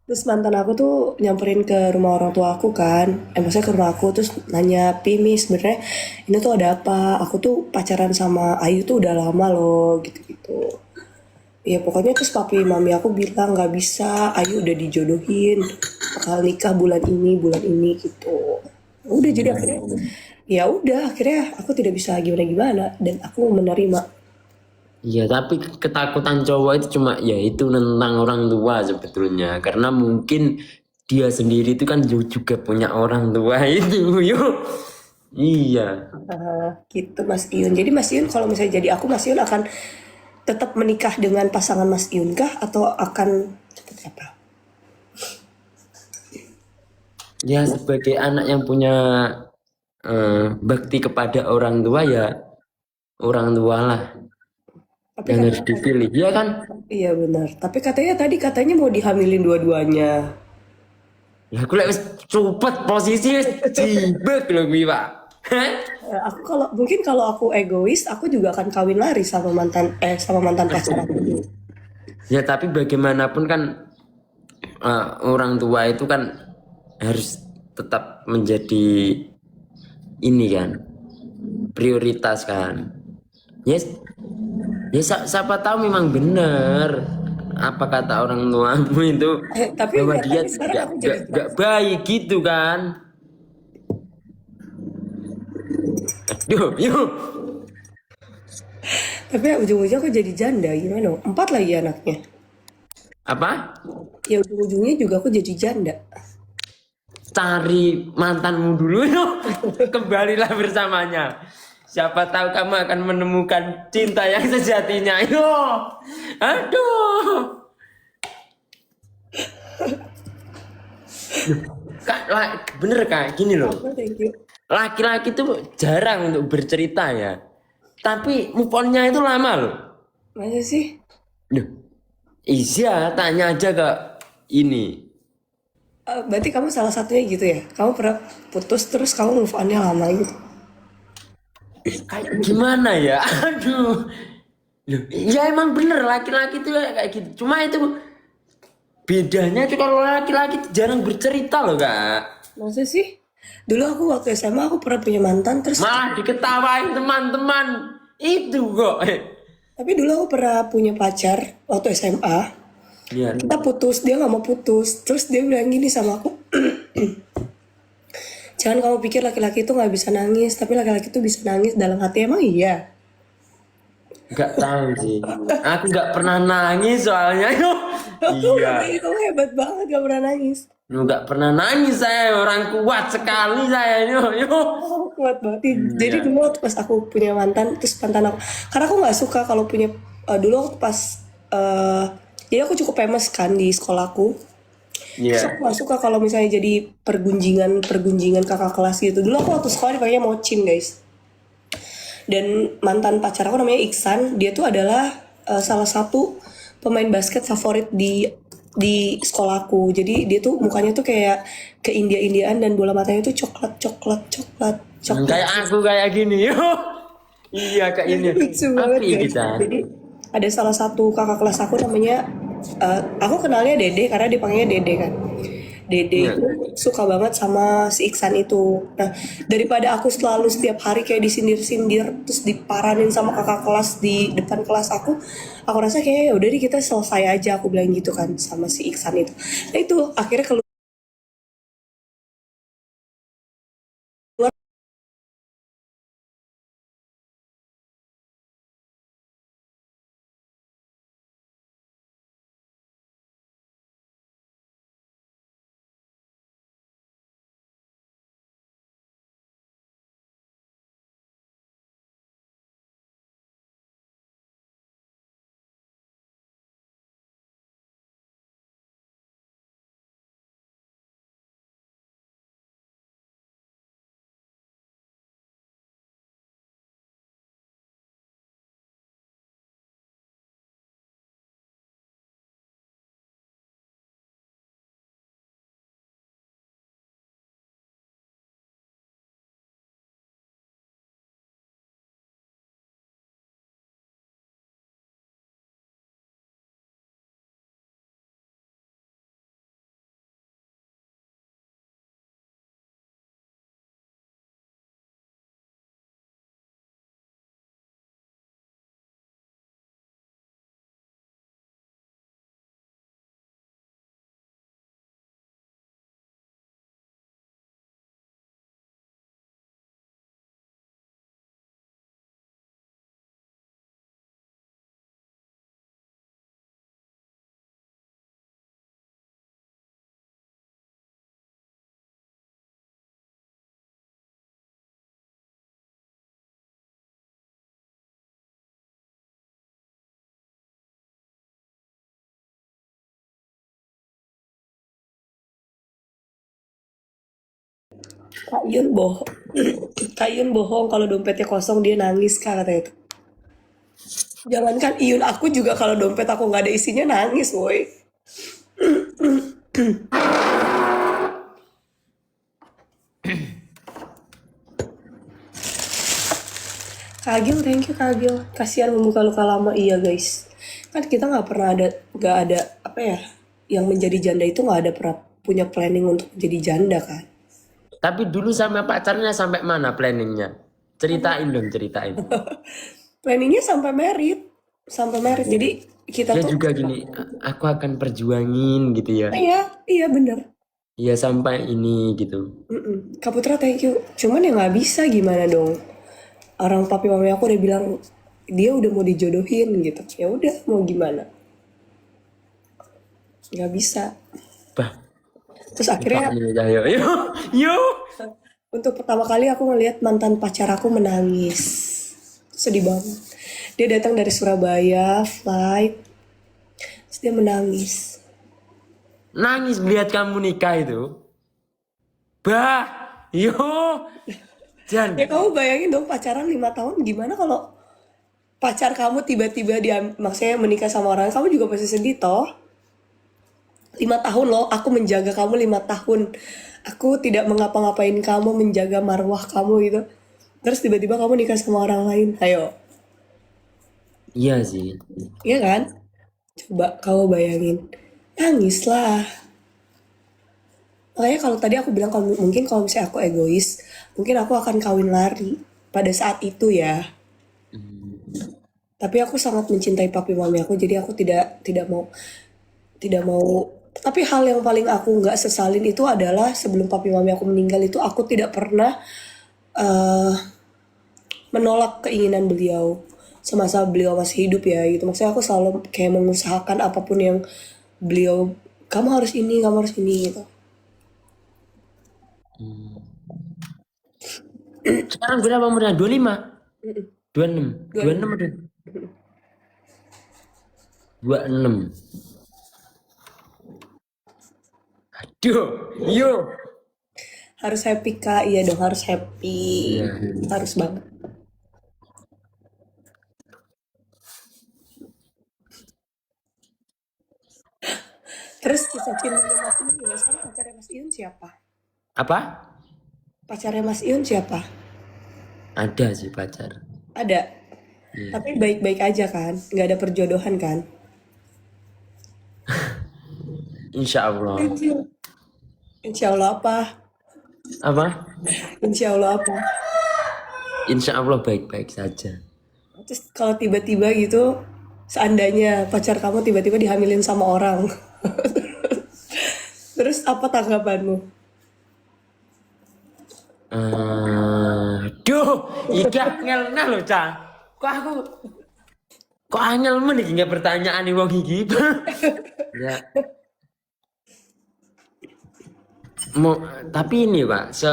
Terus mantan aku tuh nyamperin ke rumah orang tua aku kan. Maksudnya ke rumah aku terus nanya, Pimi sebenarnya ini tuh ada apa? Aku tuh pacaran sama Ayu tuh udah lama loh gitu-gitu. Ya pokoknya terus papi mami aku bilang nggak bisa, Ayu udah dijodohin, bakal nikah bulan ini gitu. Udah jadi akhirnya ya udah akhirnya aku tidak bisa gimana-gimana dan aku menerima. Iya, tapi ketakutan cowok itu cuma ya itu tentang orang tua sebetulnya. Karena mungkin dia sendiri itu kan juga punya orang tua itu, yo. Iya. Gitu Mas Iun. Jadi Mas Iun kalau misalnya jadi aku, Mas Iun akan tetap menikah dengan pasangan Mas Iun kah atau akan seperti apa? Ya sebagai anak yang punya bakti kepada orang tua ya orang tua lah Tapi yang kan harus dipilih, ya kan? iya benar. Tapi katanya mau dihamilin dua-duanya. Ya aku lek wis cepet posisi wis jibek lho kuwi, Pak. Hah? Aku kalau aku egois, aku juga akan kawin lari sama mantan pacar aku. Ya tapi bagaimanapun kan orang tua itu kan harus tetap menjadi ini kan prioritas kan. Yes. Ya siapa tahu memang benar apa kata orang tuamu itu Tapi bahwa dia sekarang aku jadi nggak baik gitu kan. Aduh, yuk. tapi ya ujung-ujungnya aku jadi janda gimana? 4 lagi anaknya. Apa? Ya ujung-ujungnya juga aku jadi janda. Cari mantanmu dulu, yuk. Kembalilah bersamanya. Siapa tahu kamu akan menemukan cinta yang sejatinya. Yo, aduh. Kak, bener kak, gini loh. Oh, thank you. Laki-laki tuh jarang untuk bercerita ya. Tapi move on-nya itu lama loh. Masa sih? Loh, iya, tanya aja ke ini. Berarti kamu salah satunya gitu ya? Kamu pernah putus terus kamu move on-nya lama gitu? Kayak gimana ya? Aduh. Loh, ya emang bener laki-laki tuh kayak gitu. Cuma itu bedanya tuh kalau laki-laki tuh jarang bercerita loh kak. Masa sih? Dulu aku waktu SMA aku pernah punya mantan terus Malah diketawain teman-teman. Itu kok. tapi dulu aku pernah punya pacar waktu SMA. Iya. Kita putus, dia nggak mau putus. Terus dia bilang gini sama aku, jangan kamu pikir laki-laki itu nggak bisa nangis, tapi laki-laki itu bisa nangis dalam hati. Emang iya? Gak tahu sih. Aku gak pernah nangis soalnya. Iya. Kamu hebat banget gak pernah nangis. Gak pernah nangis saya. Orang kuat sekali saya. Yo. Oh, kuat banget. Jadi dulu waktu pas aku punya mantan, terus mantan aku, karena aku nggak suka kalau punya dulu waktu pas jadi aku cukup famous kan di sekolahku. Terus Iya. aku gak suka kalau misalnya jadi pergunjingan kakak kelas gitu. Dulu aku waktu sekolah dipanggilnya Mocin guys. Dan mantan pacar aku namanya Iksan. Dia tuh adalah salah satu pemain basket favorit di sekolahku. Jadi dia tuh mukanya tuh kayak ke India-Indiaan dan bola matanya tuh coklat. Kayak aku kayak gini. Yo. Iya kayak ini. Lucu banget Api guys. kita. Jadi ada salah satu kakak kelas aku namanya aku kenalnya Dede karena dipanggilnya Dede kan. Dede Iya. itu suka banget sama si Iksan itu. Nah, daripada aku selalu setiap hari kayak disindir-sindir terus diparanin sama kakak kelas di depan kelas aku rasa kayak ya udah deh kita selesai aja, aku bilang gitu kan sama si Iksan itu. Nah, itu akhirnya keluar. Kak Yun bohong. Kak Yun bohong kalau dompetnya kosong dia nangis kak katanya itu. Jangankan Iyun, aku juga kalau dompet aku nggak ada isinya nangis woi. Kagil, thank you Kagil. Kasihan membuka luka lama, iya guys. Kan kita nggak ada apa ya, yang menjadi janda itu nggak ada pernah punya planning untuk jadi janda kan. Tapi dulu sama pacarnya sampai mana planningnya? Ceritain dong, ceritain. Planningnya sampai merit. Jadi kita Dia tuh, juga gini, aku akan perjuangin gitu ya. iya bener. Iya sampai ini gitu. Kak Putra thank you. Cuman ya nggak bisa gimana dong. Orang papi mami aku udah bilang dia udah mau dijodohin gitu. Ya udah mau gimana? Nggak bisa. Bah, Terus akhirnya Pak Mil Cahyo. Yo. Untuk pertama kali aku ngelihat mantan pacar aku menangis. Sedih banget. Dia datang dari Surabaya, flight, terus dia menangis. Nangis melihat kamu nikah itu. Bah, yo, Jan. Ya kamu bayangin dong pacaran 5 tahun gimana kalau pacar kamu tiba-tiba dia maksudnya menikah sama orang, kamu juga pasti sedih toh. 5 tahun loh, aku menjaga kamu 5 tahun. Aku tidak mengapa-ngapain kamu, menjaga marwah kamu gitu. Terus tiba-tiba kamu nikah sama orang lain. Ayo, Iya sih. iya kan? Coba kamu bayangin. Nangis lah. Makanya kalau tadi aku bilang kalau mungkin kalau misalnya aku egois, mungkin aku akan kawin lari pada saat itu ya. Tapi aku sangat mencintai papi mami aku, jadi aku tidak mau. Tapi hal yang paling aku nggak sesalin itu adalah sebelum papi mami aku meninggal itu aku tidak pernah eh, menolak keinginan beliau semasa beliau masih hidup ya gitu. Maksudnya aku selalu kayak mengusahakan apapun yang beliau, kamu harus ini, kamu harus ini gitu. Sekarang berapa umurnya? 25? Mm-mm. 26? 26 ada? 26. Aduh, yo. Harus happy kak, iya dong harus happy, Iya. harus banget. Terus kisah cintanya Mas Iun gimana? Sekarang pacarnya Mas Iun siapa? Apa? Pacarnya Mas Iun siapa? Ada sih pacar. Ada. Iya. Tapi baik-baik aja kan? Nggak ada perjodohan kan? Insya Allah. Insya Allah apa? Apa? Insya Allah apa? Insya Allah baik-baik saja. Terus kalau tiba-tiba gitu, seandainya pacar kamu tiba-tiba dihamilin sama orang, terus apa tanggapanmu? Aduh, iki angel nah lho, Cah. Kok angel men iki nggak pertanyaan wong iki. Ya, mau tapi ini Pak, se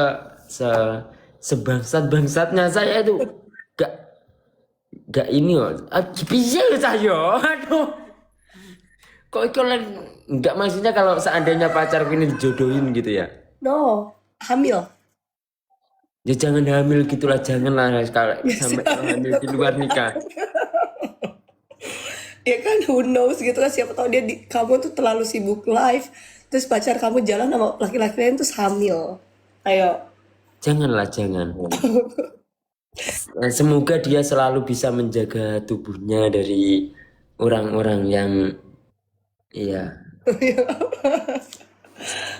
sebangsat-bangsatnya saya itu gak gak ini kok. Bisa ya saya. Aduh. Kok kalian enggak maksudnya kalau seandainya pacarku ini dijodohin gitu ya. No, hamil. Ya jangan hamil gitulah, janganlah kalau sampai kalau hamil di luar nikah. Ya kan, who knows gitu kan, siapa tahu kamu tuh terlalu sibuk live, terus pacar kamu jalan sama laki-laki lain terus hamil. Ayo. Janganlah, jangan. Nah, semoga dia selalu bisa menjaga tubuhnya dari orang-orang yang iya.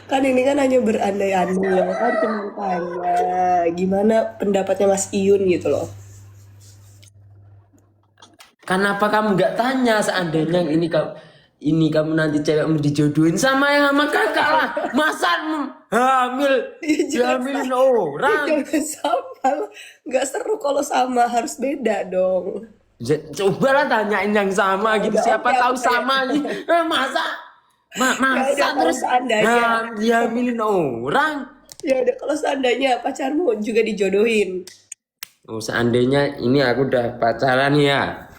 Kan ini kan hanya berandai-andai ya kan, cuma tanya gimana pendapatnya Mas Iyun gitu loh. Kenapa kamu nggak tanya seandainya ini kamu nanti cewekmu dijodohin sama yang sama kakak lah. Masa hamil dihamilin orang. Jangan sama lah. Nggak seru kalau sama, harus beda dong. Cobalah tanyain yang sama gitu, Udah, siapa oke, tahu oke. sama nih. Masa Ya masa udah, kalau terus seandainya, dihamilin orang. ya udah kalau seandainya pacarmu juga dijodohin. Oh, seandainya ini aku udah pacaran ya,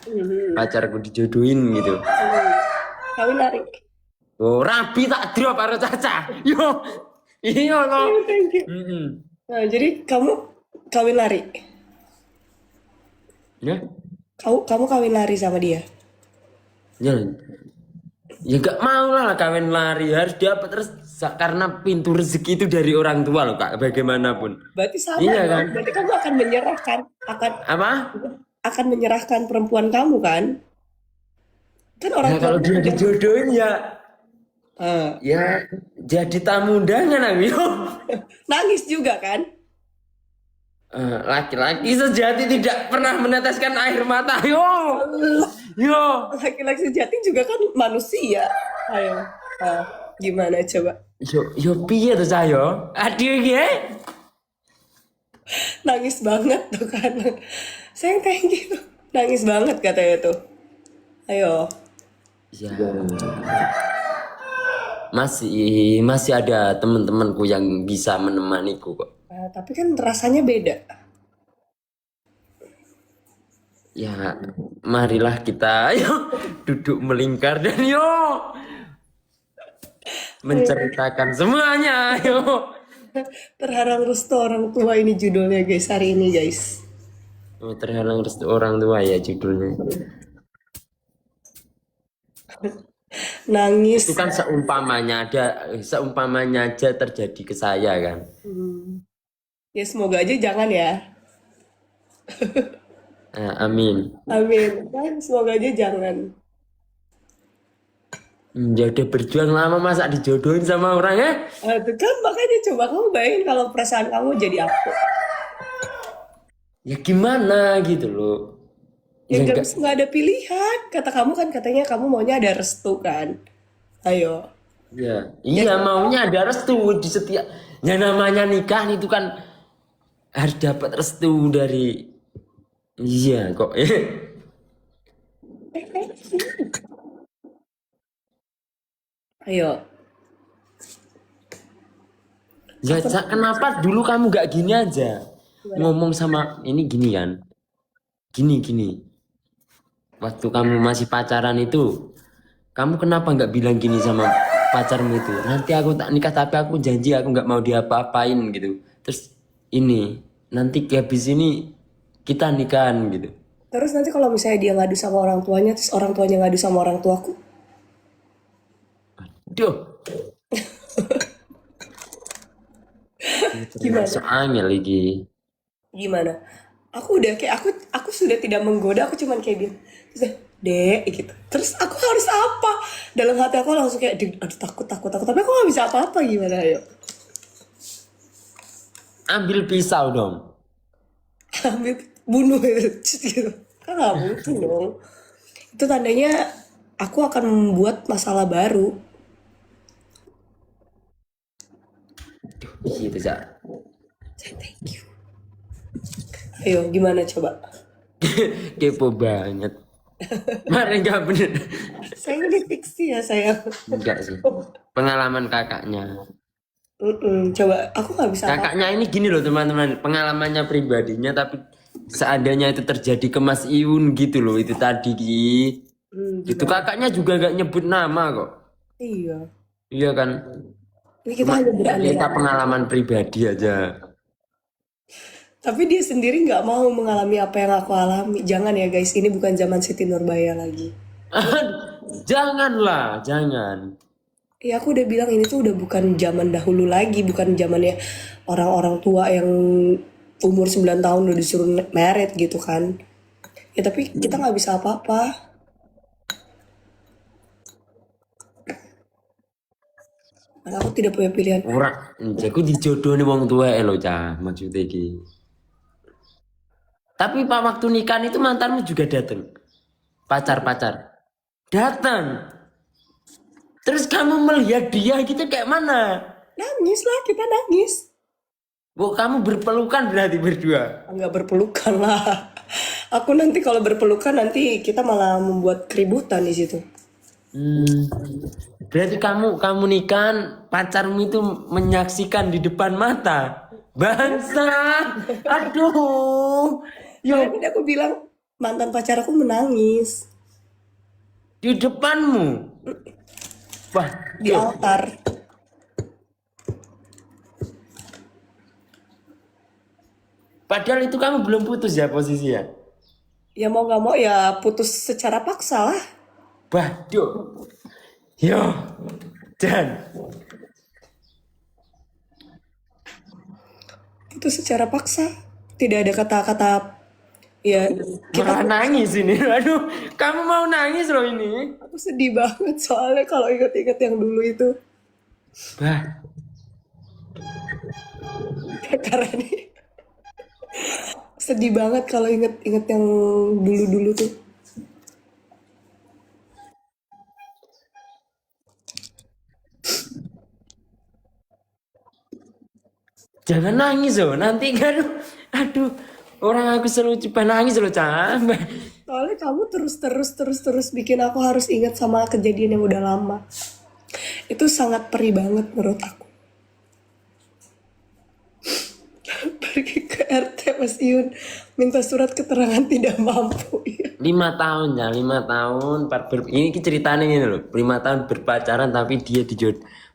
pacarku dijodohin gitu. Kawin lari. Oh, rabi tak drop karo Caca. Yo. Iya loh. Thank you. Mm-mm. Nah, jadi kamu kawin lari. Ya. Kamu kawin lari sama dia. Ya. Ya gak mau lah kawin lari, harus dapat terus karena pintu rezeki itu dari orang tua loh Kak, bagaimanapun. Berarti sama Iya dong. kan? Berarti kamu akan menyerahkan, Apa? akan menyerahkan perempuan kamu kan? Kan orang Ya tua kalau kamu dia udah- dijodohin ya Ah, ya jadi tamu undangan aku. Yo. nangis juga kan? Laki-laki sejati tidak pernah meneteskan air mata. Yo. Yo. Laki-laki sejati juga kan manusia. Ayo, gimana coba? Yo piye tuh saya? Aduh ya. Nangis banget tuh kan. Sayang thank you. Nangis banget katanya tuh. Ayo. Ya. Masih ada teman-temanku yang bisa menemaniku kok. Nah, tapi kan rasanya beda. Ya, marilah kita ayo duduk melingkar dan yo menceritakan semuanya. Ayo. Terhalang restu orang tua ini judulnya guys hari ini guys. Oh, terhalang restu orang tua ya judulnya. Nangis. Itu kan seumpamanya aja terjadi ke saya kan. Ya semoga aja jangan ya. Amin. Amin. Kan semoga aja jangan. Ya udah berjuang lama masa dijodohin sama orang ya? Itu kan makanya coba kamu bayangin kalau perasaan kamu jadi aku. Ya gimana gitu loh. Ya Ya nggak ada pilihan. Kata kamu kan katanya kamu maunya ada restu kan. Ayo. ya, iya maunya ada restu di setiap. Ya namanya nikah itu kan harus dapat restu dari. Iya kok. Ayo. Ya kenapa dulu kamu gak gini aja ngomong sama ini gini kan? Gini. Waktu kamu masih pacaran itu, kamu kenapa nggak bilang gini sama pacarmu itu? Nanti aku tak nikah tapi aku janji aku nggak mau diapa-apain gitu. Terus ini nanti habis ini kita nikahan gitu. Terus nanti kalau misalnya dia ngadu sama orang tuanya, terus orang tuanya ngadu sama orang tuaku, Duh, gimana? soalnya lagi. Gimana? Aku udah kayak aku sudah tidak menggoda, aku cuman kayak bilang, terus dek gitu. Terus aku harus apa? Dalam hati aku langsung kayak, aduh takut. Tapi aku gak bisa apa-apa gimana ayo? Ambil pisau dong. Ambil bunuh gitu. Kan gak mungkin dong. Itu tandanya aku akan membuat masalah baru. Gitu ya. Thank you. Ayo gimana coba? Kepo banget. Mari nggak bener. Saya ini fiksi ya saya. Enggak sih. Pengalaman kakaknya. Coba aku nggak bisa apa. Kakaknya ini gini loh teman-teman, pengalamannya pribadinya tapi seandainya itu terjadi ke Mas Iun gitu loh itu tadi Ki. Itu kakaknya juga gak nyebut nama kok. Iya. Iya kan? Ini kita hanya berandai. Kita pengalaman pribadi aja. Tapi dia sendiri nggak mau mengalami apa yang aku alami. Jangan ya guys, ini bukan zaman Siti Nurbaya lagi. Janganlah, jangan. Ya aku udah bilang ini tuh udah bukan zaman dahulu lagi, bukan zamannya orang-orang tua yang umur 9 tahun udah disuruh merit gitu kan. Ya tapi kita nggak bisa apa-apa. Karena aku tidak punya pilihan. Ora, aku dijodohin wong tua lo cah maksudnya iki. Tapi pak waktu nikahan itu mantanmu juga datang. Pacar-pacar. Datang. Terus kamu melihat dia gitu kayak mana? Nangis lah, kita nangis. Bu, kamu berpelukan berarti berdua. Nggak berpelukan lah. Aku nanti kalau berpelukan nanti kita malah membuat keributan di situ. Berarti kamu nikahan pacarmu itu menyaksikan di depan mata. Bangsa. Aduh. Ya tadi aku bilang mantan pacar aku menangis Di depanmu. Wah, di altar. padahal itu kamu belum putus ya posisinya. Ya mau gak mau ya putus secara paksa lah. Waduh. Yo. Dan Putus secara paksa. Tidak ada kata-kata ya malah nangis ini. Aduh, kamu mau nangis loh ini. aku sedih banget soalnya kalau ingat-ingat yang dulu itu. Bah, Karena ini sedih banget kalau inget-inget yang dulu-dulu tuh. jangan nangis loh. Nanti kan aduh, orang aku selalu cepat nangis loh, Cah. Soalnya kamu terus bikin aku harus ingat sama kejadian yang udah lama. Itu sangat perih banget menurut aku. pergi ke RT Mas Yun minta surat keterangan tidak mampu. Iya. 5 tahun ya, 5 tahun. Ini ceritanya ini loh, 5 tahun berpacaran tapi dia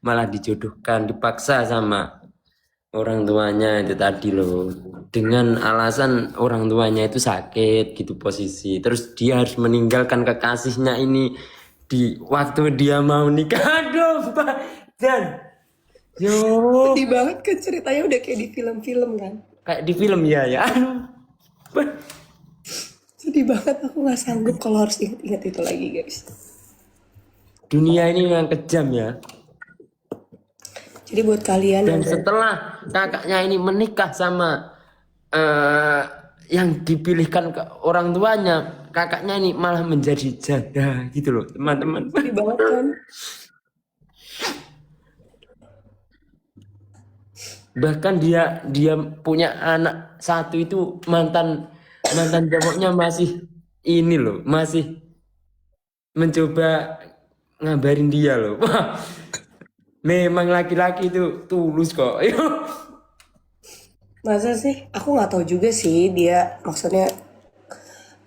malah dijodohkan, dipaksa sama orang tuanya itu tadi loh. Dengan alasan orang tuanya itu sakit gitu posisi. Terus dia harus meninggalkan kekasihnya ini di waktu dia mau nikah. Aduh, Pak. Dan yo, Sedih banget kan ceritanya udah kayak di film-film kan. kayak di film ya ya. Aduh. Sedih banget aku nggak sanggup kalau harus inget-inget itu lagi guys. Dunia ini yang kejam ya. Jadi buat kalian yang Dan setelah kakaknya ini menikah sama yang dipilihkan ke orang tuanya, kakaknya ini malah menjadi janda gitu loh, teman-teman. sedih banget kan. Bahkan dia punya anak satu itu mantan cowoknya masih ini loh, masih mencoba ngabarin dia loh. Wah, memang laki-laki itu tulus kok. Masa sih? Aku nggak tahu juga sih dia maksudnya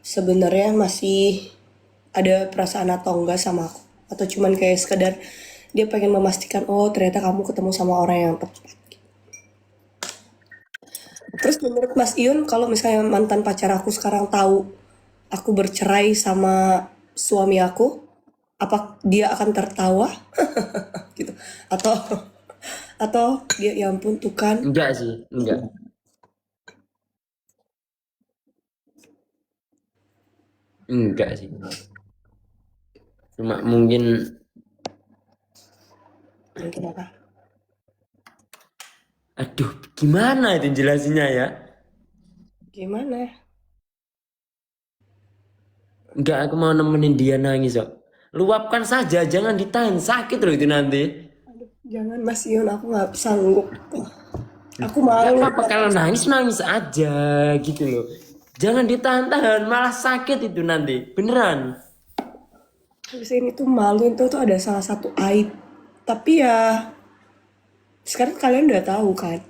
sebenarnya masih ada perasaan atau enggak sama aku. Atau cuman kayak sekedar dia pengen memastikan oh ternyata kamu ketemu sama orang yang tepat. Terus menurut Mas Iun kalau misalnya mantan pacar aku sekarang tahu aku bercerai sama suami aku, apa dia akan tertawa gitu? Atau dia ya ampun tuh kan. Enggak sih, enggak. Enggak sih. Cuma mungkin Mungkin apa? aduh, gimana itu jelasinnya ya? Gimana? Enggak, aku mau nemenin dia nangis kok. Luapkan saja, jangan ditahan, sakit loh itu nanti. Jangan Mas Iun, aku nggak sanggup. Aku Enggak malu. apa-apa kalau nangis nangis aja gitu loh. Jangan ditahan-tahan, malah sakit itu nanti. Beneran. Habis ini tuh malu itu tuh ada salah satu aib. Tapi ya sekarang kalian udah tahu kan.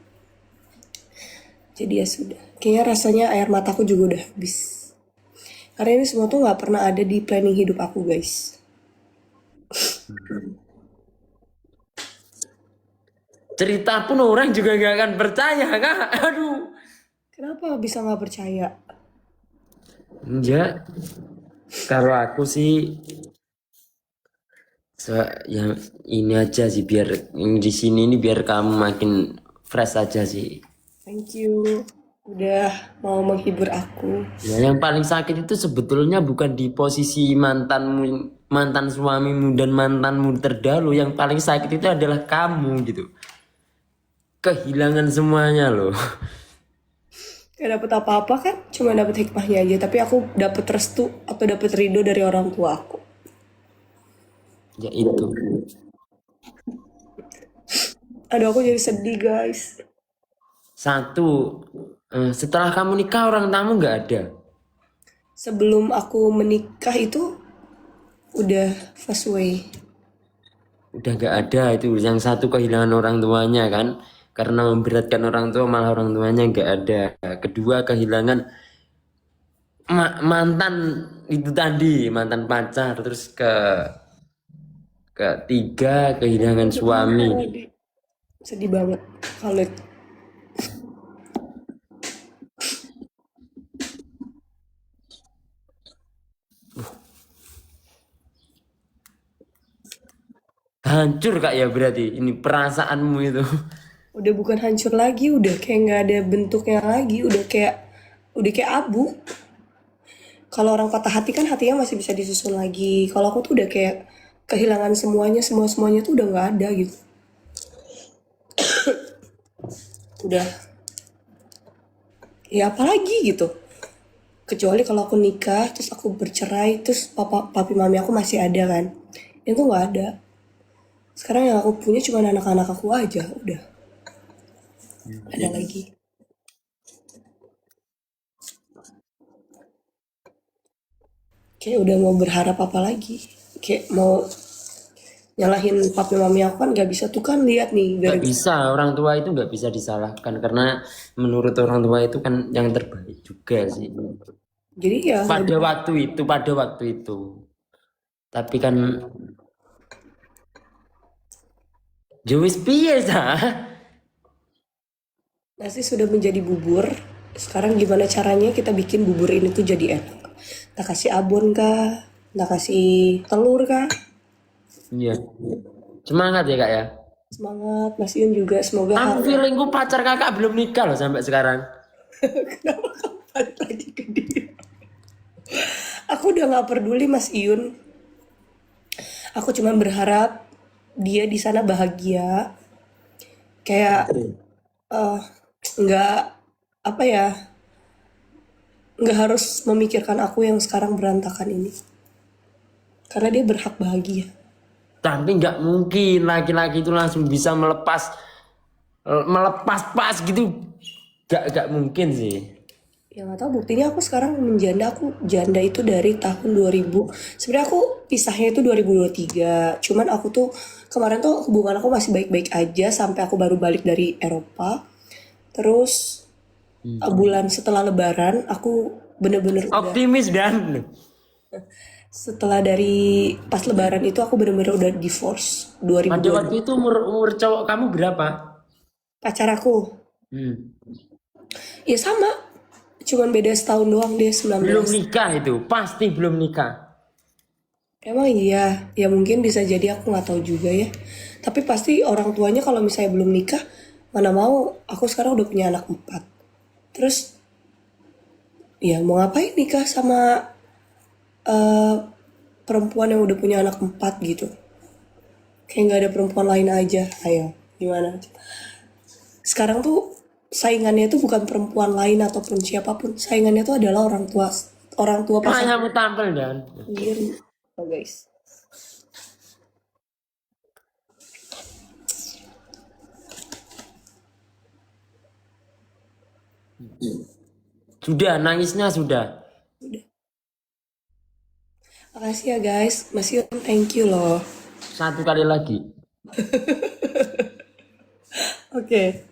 Jadi ya sudah. Kayaknya rasanya air mataku juga udah habis. Karena ini semua tuh nggak pernah ada di planning hidup aku guys. Cerita pun orang juga gak akan percaya, Kak. Aduh. Kenapa bisa nggak percaya? Enggak. Kalau aku sih ya ini aja sih biar di sini ini biar kamu makin fresh aja sih. Thank you. Udah mau menghibur aku. Ya, yang paling sakit itu sebetulnya bukan di posisi mantan suamimu dan mantanmu terdahulu. Yang paling sakit itu adalah kamu gitu. Kehilangan semuanya loh. Gak dapet apa-apa kan? Cuma dapet hikmahnya aja. Tapi aku dapet restu atau dapet ridho dari orang tua aku. Ya itu. Aduh aku jadi sedih guys. Satu, setelah kamu nikah orang tamu nggak ada. Sebelum aku menikah itu udah fast way. Udah nggak ada itu. Yang satu kehilangan orang tuanya kan. Karena memberatkan orang tua malah orang tuanya nggak ada. Kedua kehilangan mantan itu tadi, mantan pacar. Terus ketiga kehilangan suami. Sedih banget kalau Hancur kak ya berarti ini perasaanmu itu. udah bukan hancur lagi, udah kayak nggak ada bentuknya lagi, udah kayak abu. Kalau orang patah hati kan hatinya masih bisa disusun lagi. Kalau aku tuh udah kayak kehilangan semuanya, semuanya tuh udah nggak ada gitu. Udah, ya apalagi gitu. Kecuali kalau aku nikah, terus aku bercerai, terus papi mami aku masih ada kan. Itu nggak ada. Sekarang yang aku punya cuma anak-anak aku aja, udah. Ada lagi. Kayak udah mau berharap apa lagi. Kayak mau nyalahin papi mami aku kan nggak bisa tuh kan, lihat nih Nggak dari bisa, orang tua itu nggak bisa disalahkan karena menurut orang tua itu kan yang terbaik juga sih. jadi ya Pada waktu itu. Tapi kan Jowis piye sah? nasi sudah menjadi bubur. Sekarang gimana caranya kita bikin bubur ini tuh jadi enak? Kita kasih abon kah? Kita kasih telur kah? Iya. Semangat ya kak ya. Semangat Mas Yun juga, semoga Aku feelingku pacar kakak belum nikah loh sampai sekarang. kenapa kamu balik lagi ke dia? Aku udah nggak peduli Mas Iyun. Aku cuma berharap dia di sana bahagia. Kayak eh, nggak apa ya, nggak harus memikirkan aku yang sekarang berantakan ini. Karena dia berhak bahagia. Tapi nggak mungkin laki-laki itu langsung bisa melepas pas gitu. Nggak mungkin sih. Ya nggak tahu, buktinya aku sekarang menjanda. Aku janda itu dari tahun 2000. Sebenarnya aku pisahnya itu 2023. Cuman aku tuh kemarin tuh hubungan aku masih baik-baik aja sampai aku baru balik dari Eropa. Terus bulan setelah Lebaran aku bener-bener udah, Optimis dan setelah dari pas Lebaran itu aku bener-bener udah divorce pada 2002. waktu itu umur cowok kamu berapa? Pacar aku Hmm. ya sama, cuman beda setahun doang, dia Belum 19. nikah itu, pasti belum nikah. Emang iya, ya mungkin bisa jadi, aku nggak tahu juga ya. Tapi pasti orang tuanya kalau misalnya belum nikah, mana mau, aku sekarang udah punya anak 4. Terus, ya mau ngapain nikah sama eh, perempuan yang udah punya anak 4 gitu. Kayak nggak ada perempuan lain aja, ayo, gimana? Sekarang tuh saingannya tuh bukan perempuan lain ataupun siapapun, saingannya tuh adalah orang tua pasangan Makanya kamu tampil dan. sendiri. Oh guys. Sudah, nangisnya sudah. Udah. Makasih ya guys, Mas Yun, thank you loh. Satu kali lagi. Oke.